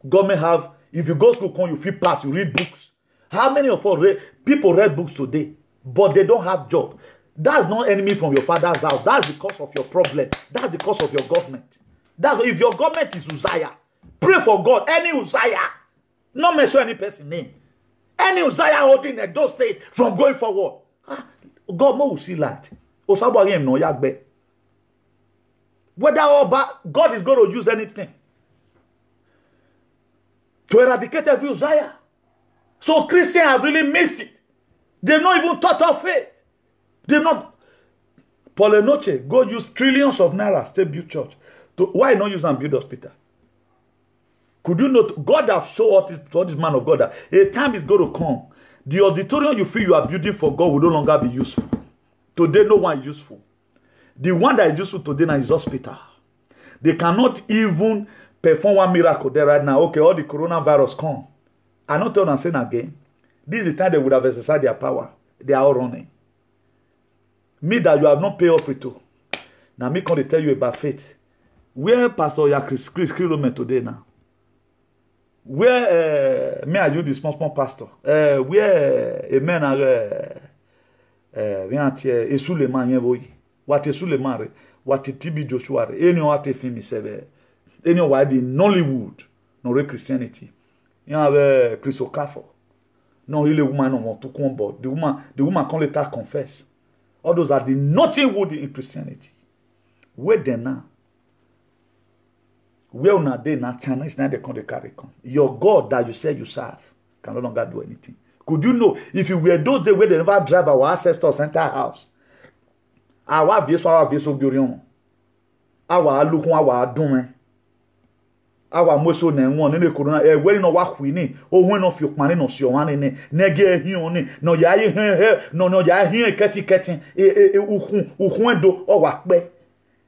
Government have, if you go school come, you feel pass, you read books. How many of us people read books today, but they don't have job? That's not enemy from your father's house. That's because of your problem. That's because of your government. That's if your government is Uzziah. Pray for God. Any Uzziah, not mention any person name. Any Uzziah holding a door state from going forward. God will see that. Whether or bad, God is going to use anything to eradicate every Uzziah. So Christians have really missed it. They've not even thought of it. They've not. Polenoche, go use trillions of naira, still build church. Why not use and build hospital? Could you not? God have shown to this man of God that a time is going to come. The auditorium you feel you are building for God will no longer be useful. Today, no one is useful. The one that is useful today now is hospital. They cannot even perform one miracle there right now. Okay, all the coronavirus come. I not tell them saying again. This is the time they would have exercised their power. They are all running. Me that you have not paid off it to. Now me come to tell you about faith. Where Pastor Chris today now? Where me are you the small pastor? Where a man are Suleiman yevoyi. What is Suleiman? What is TB Joshua? Any what if me sebe? Any why the Nollywood, no Christianity. You have Chris Okafor. No, he woman no want to come but the woman can later confess. All those are the nothing wood in Christianity. Where they now? Where una day now Chinese now they come the carry come. Your God that you say you serve can no longer do anything. Could you know if you were those days where they never drive our ancestors enter house? Our vieso gurion. Our look our doing. Our moso ne won ne corona where no wa kwini o when of your man no si o wan ne nege hi oni no ya hi no ya hi keti uhun do o wa pe.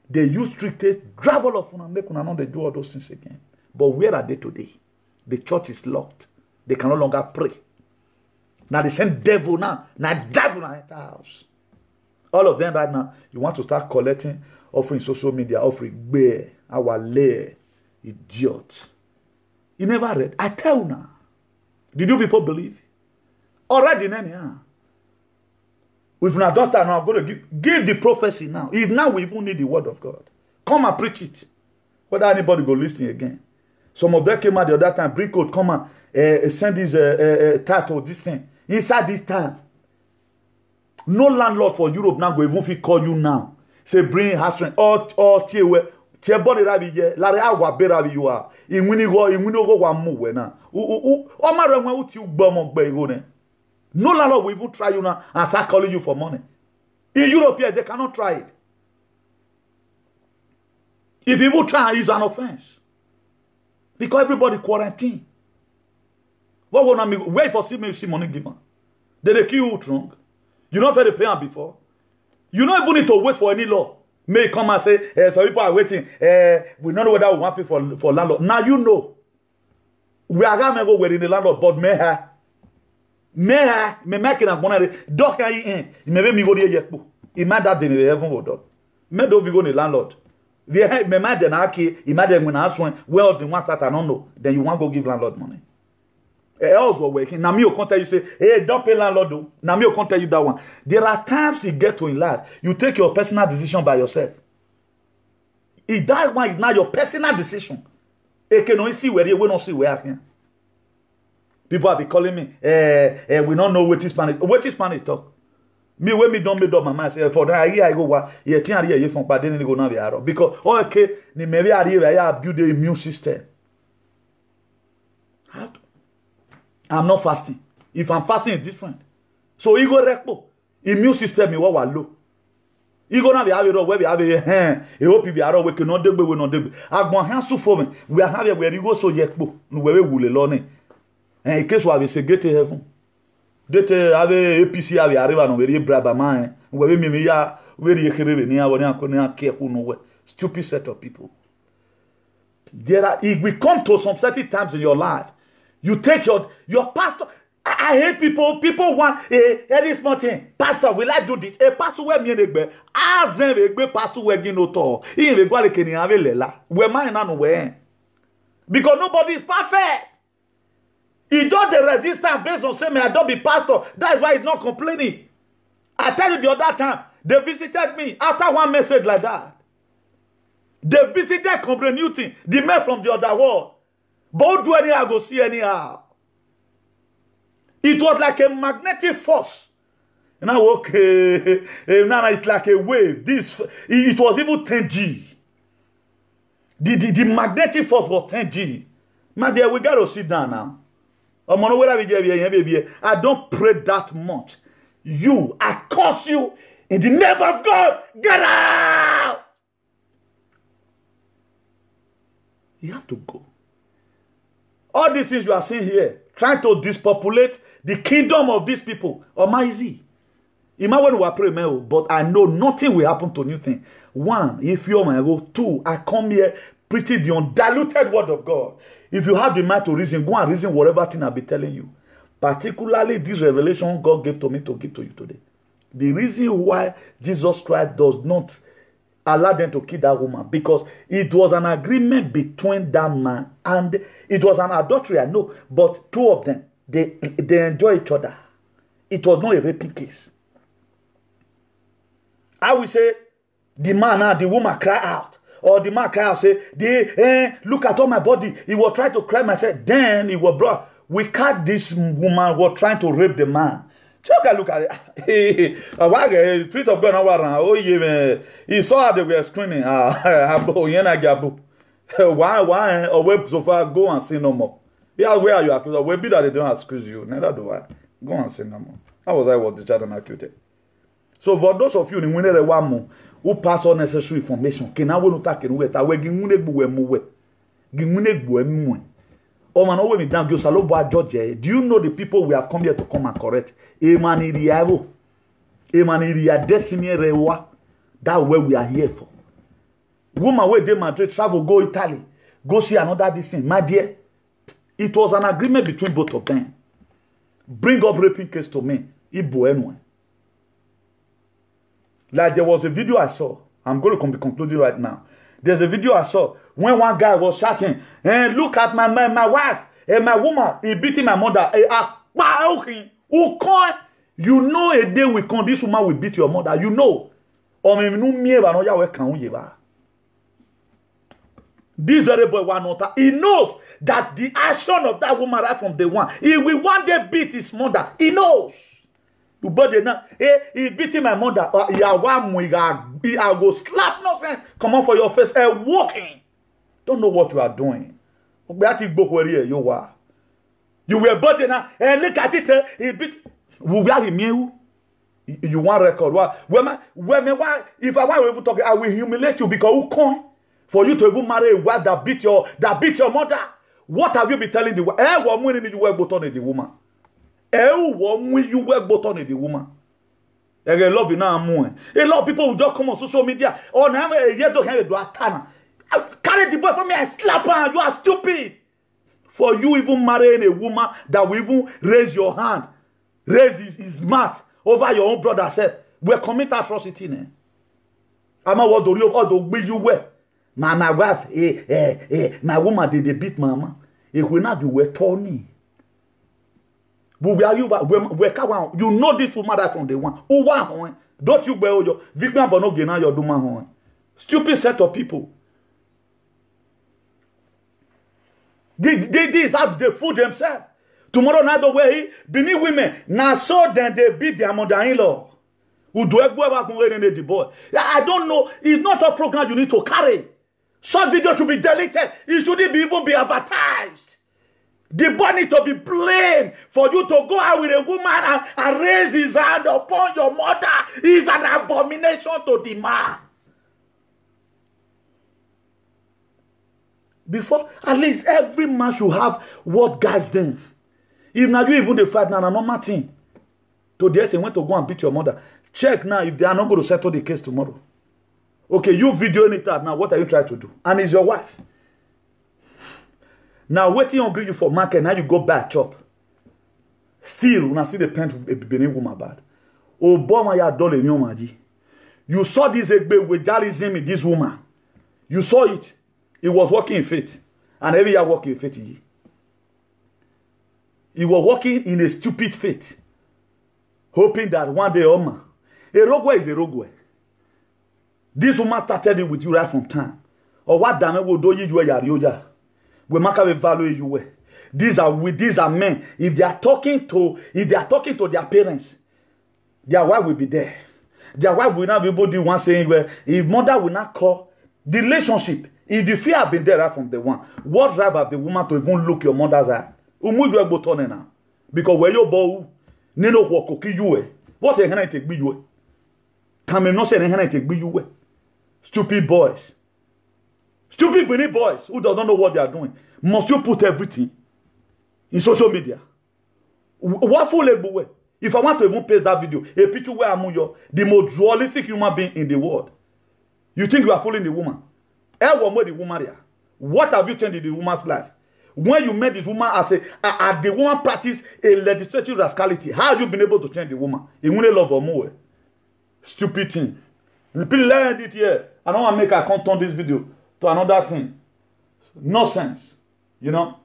They use strictly travel of una make una know they do all those things again. But where are they today? The church is locked. They can no longer pray. Now the same devil now. Now devil now enter house. All of them right now, you want to start collecting, offering social media, offering bear, our lay, idiot. You never read. I tell you now. Did you people believe? Already now. If not just now, I'm going to give the prophecy now. It's now we even need the word of God. Come and preach it. Whether anybody go listen again. Some of them came out the other time, bring code, come and send this title, this thing. Inside this time. No landlord for Europe now go even fit call you now. Say bring house rent or tie body rabi je lare awa be rabi you are. Inwini go wa mu we na. O ma re won uti ugbo mo gbe igo ne. No landlord will even try you now and start calling you for money. In Europe here, they cannot try it. If you even try, it's an offense. Because everybody quarantine. What will not me wait for see money given? They kill you drunk. You not very paying before. You don't even need to wait for any law. May come and say, some people are waiting. We don't know whether we want to pay for landlord. Now you know. We are going to go where in the landlord, but me making a money. Doc in. Me me go there yet. Imagine that they may have one dog. Me do we go in the landlord. We have me mad then imagine when I ask one, well, the one that I don't know, then you want to go give landlord money. Else go working. Now me will tell you say, hey, don't pay landlord though. Now me will tell you that one. There are times you get to in life, you take your personal decision by yourself. If that one is now your personal decision, it can only see where you will not see where I can. People have been calling me, we don't know what is Spanish. What is Spanish talk? Me when me don't make up my mind say for that year I go what you can't hear you from but then go now be arrow because okay ni maybe I build the immune system. I'm not fasting. If I'm fasting, it's different. So you go repo. Immune system is what low. You go now be have where we have a hope be arrow we cannot do we not do. I go hand so for me. We are having where you go so yekpo. No where we will learn. And in case we have say get to heaven. Dete have APC have arriva no very braba man. Where me ya where you kere ni awon akoni careful no way. Stupid set of people. There are if we come to some certain times in your life. You take your pastor. I hate people. People want this thing. Pastor, will I do this? A pastor where me negbe. Azen regbe pastor where gino to. In the gwale keni ave lela. Where mine na no where. Because nobody is perfect. He does the resistance based on saying, I don't be pastor. That's why he's not complaining. I tell you the other time, they visited me after one message like that. They visited Combre Newton, the man from the other world. But do anyhow, go see anyhow. It was like a magnetic force. Now, okay, now it's like a wave. It was even 10G. The magnetic force was 10G. My dear, we got to sit down now. I don't pray that much. I curse you in the name of God. Get out! You have to go. All these things you are seeing here, trying to depopulate the kingdom of these people. Easy. Imagine when we are praying, but I know nothing will happen to new thing. One, if you're my go. Two, I come here preaching the undiluted word of God. If you have the mind to reason, go and reason whatever thing I'll be telling you. Particularly this revelation God gave to me to give to you today. The reason why Jesus Christ does not allow them to kill that woman, because it was an agreement between that man and it was an adultery, I know, but two of them, they enjoy each other. It was not a raping case. I will say, the man and the woman cry out. Or the man cry out, say, look at all my body. He was trying to cry myself. Then he was brought. We caught this woman was trying to rape the man. Look at it. The Spirit of God now around. Oh, yeah, he saw how they were screaming. Why? Or wait so far, go and sin no more. Yeah, where are you accused? Well, be that they don't excuse you. Neither do I. Go and sin no more. How was I was discharged and acquitted? So for those of you in winner one more who pass all necessary information, can I will not take it away? Oh man, oh me down. Georgia. Do you know the people we have come here to come and correct? Emaniriavo, Emaniria Decimia Rewa. That's where we are here for. Woman where they Madrid travel, go Italy, go see another this thing. My dear, it was an agreement between both of them. bring up raping case to me. Like there was a video I saw. I'm going to be concluding right now. There's a video I saw when one guy was shouting, look at my wife and my woman. He beating my mother. You know a day will come, this woman will beat your mother. You know. This very boy, he knows that the action of that woman right from day one, he will one day beat his mother. He knows. You body now, he beating my mother. I go slap nonsense. Come on for your face. Walking. Don't know what you are doing. You were body now. Look at it. He beat. You want record? Why? If I want to talk, I will humiliate you because who can for you to even marry a wife that beat your mother? What have you been telling the wife? What when you work button in the woman? What when you work button in the woman? I love you now more. A lot of people will just come on social media. Oh, now you don't have a do a carry the boy from me. I slap her. You are stupid. For you even marrying a woman that will even raise your hand, raise his mouth over your own brother said, we commit atrocity. I'm not what do you wear. My wife, my woman did they beat mama. It will not be we Tony. You know this woman that from the one. Don't you wear your victim but no gain your duma. Stupid set of people. This have they fool themselves. Tomorrow night the way beneath women now so then they beat their mother-in-law. Who do the boy? I don't know. It's not a program you need to carry. Such video should be deleted. It shouldn't even be advertised. The boy needs to be blamed for you to go out with a woman and raise his hand upon your mother. It's an abomination to the man. Before, at least every man should have what guides them. If now you even the fight now, normal thing. Today they went to go and beat your mother. Check now if they are not going to settle the case tomorrow. Okay, you videoing it out now. What are you trying to do? And it's your wife. Now waiting on you for market. Now you go back chop. Still, when I see the pen beneath woman bad. Obama ya dole nyomaji. You saw this egbe with journalism in this woman. You saw it. It was working in faith. And every year working in faith. He was working in a stupid faith. Hoping that one day, Oma. A rogwe is a rogwe. This woman started it with you right from time. Or what damn will do you yarioja. We make a value you. These are men. If they are talking to their parents, their wife will be there. Their wife will not be able to do one saying where if mother will not call the relationship. If the fear have been there right from the one, what drive have the woman to even look your mother's eye? Because where you bow, Nino Woko you. What's a hand take be you? Come not say a take be you. Stupid boys. Stupid Benin boys who does not know what they are doing. Must you put everything in social media? What fool way? If I want to even paste that video, a picture where I'm the most dualistic human being in the world. You think you are fooling the woman? The woman there. What have you changed in the woman's life? When you met this woman as the woman practice a legislative rascality, how have you been able to change the woman? You want to love her more. Stupid thing. Please learn it here. I don't want to make her come turn this video to another thing. Nonsense. You know?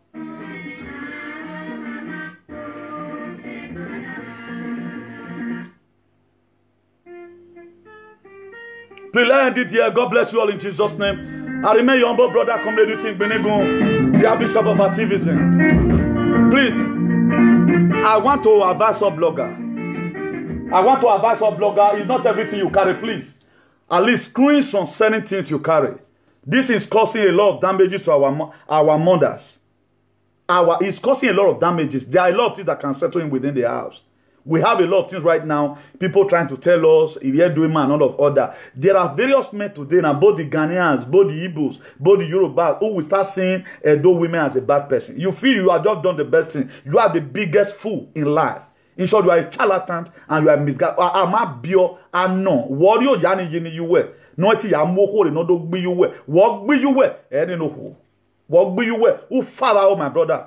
Please learn it here. God bless you all in Jesus' name. I remain your humble brother, Comrade Think Benegun, the Bishop of Activism. Please, I want to advise our blogger. It's not everything you carry, please. At least screen some certain things you carry. This is causing a lot of damages to our mothers. It's causing a lot of damages. There are a lot of things that can settle in within the house. We have a lot of things right now. People trying to tell us if you're doing man, all of other. There are various men today now, both the Ghanaians, both the Igbos, both the Yoruba, who will start seeing those women as a bad person. You feel you have just done the best thing. You are the biggest fool in life. In short, you are a charlatan and you are misguided. I'm a bio and no. What you yani yini you wear? No, it's ya moko no do be you wear. What be you wear? Any no who? What be you wear? Who follow my brother?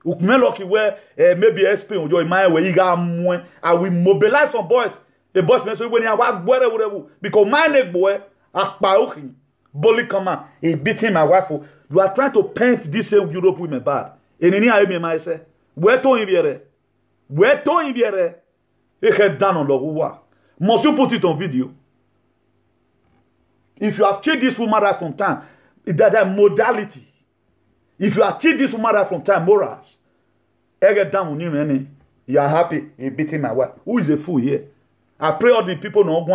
Lucky where maybe SP on your mind where you got more. I will mobilize some boys. The boys may say when you walk whatever because my neck boy akpauki bully come out he beating my wife. You are trying to paint this Europe women bad. And any I may say where to him here? Where to him here? He head down on the rua. Must you put it on video? If you have cheated this woman right from time, that modality. If you have cheated this woman right from time, morals. I get down on him, you are happy he beating my wife. Who is a fool here? I pray all the people know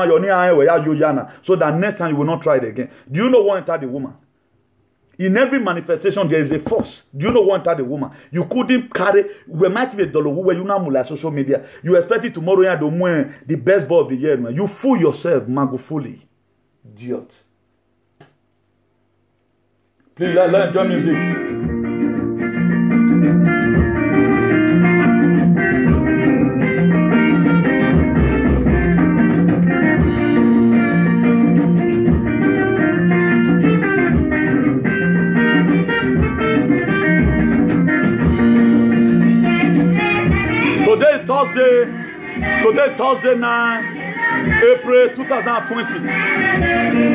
so that next time you will not try it again. Do you know what entered the woman? In every manifestation, there is a force. Do you know what entered the woman? You couldn't carry. We might be a dollar where you now like social media. You expect it tomorrow you to win the best ball of the year. Man. You fool yourself, Mago fully. Idiot. Please let enjoy music. Today, Thursday 9 April 2020.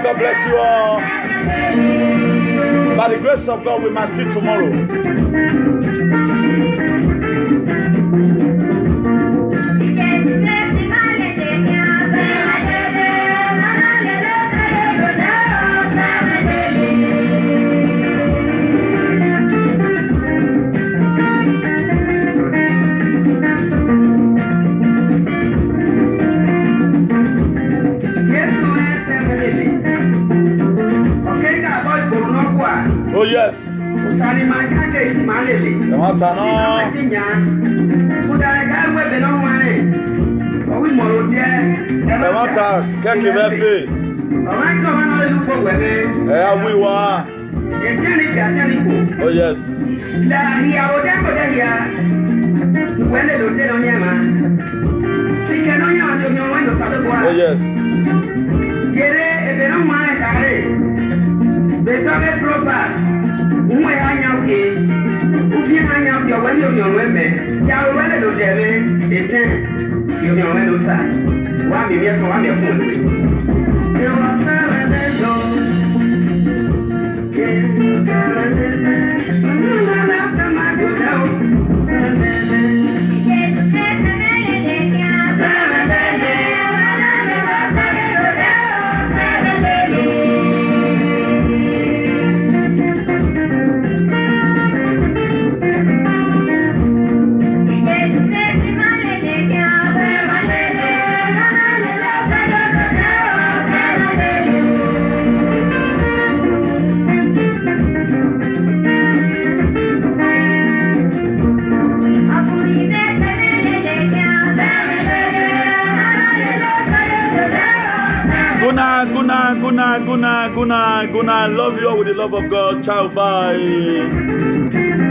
God bless you all. By the grace of God, we must see tomorrow. Oh yes. Oh yes. Oh yes. Good night. Love you all with the love of God. Ciao. Bye.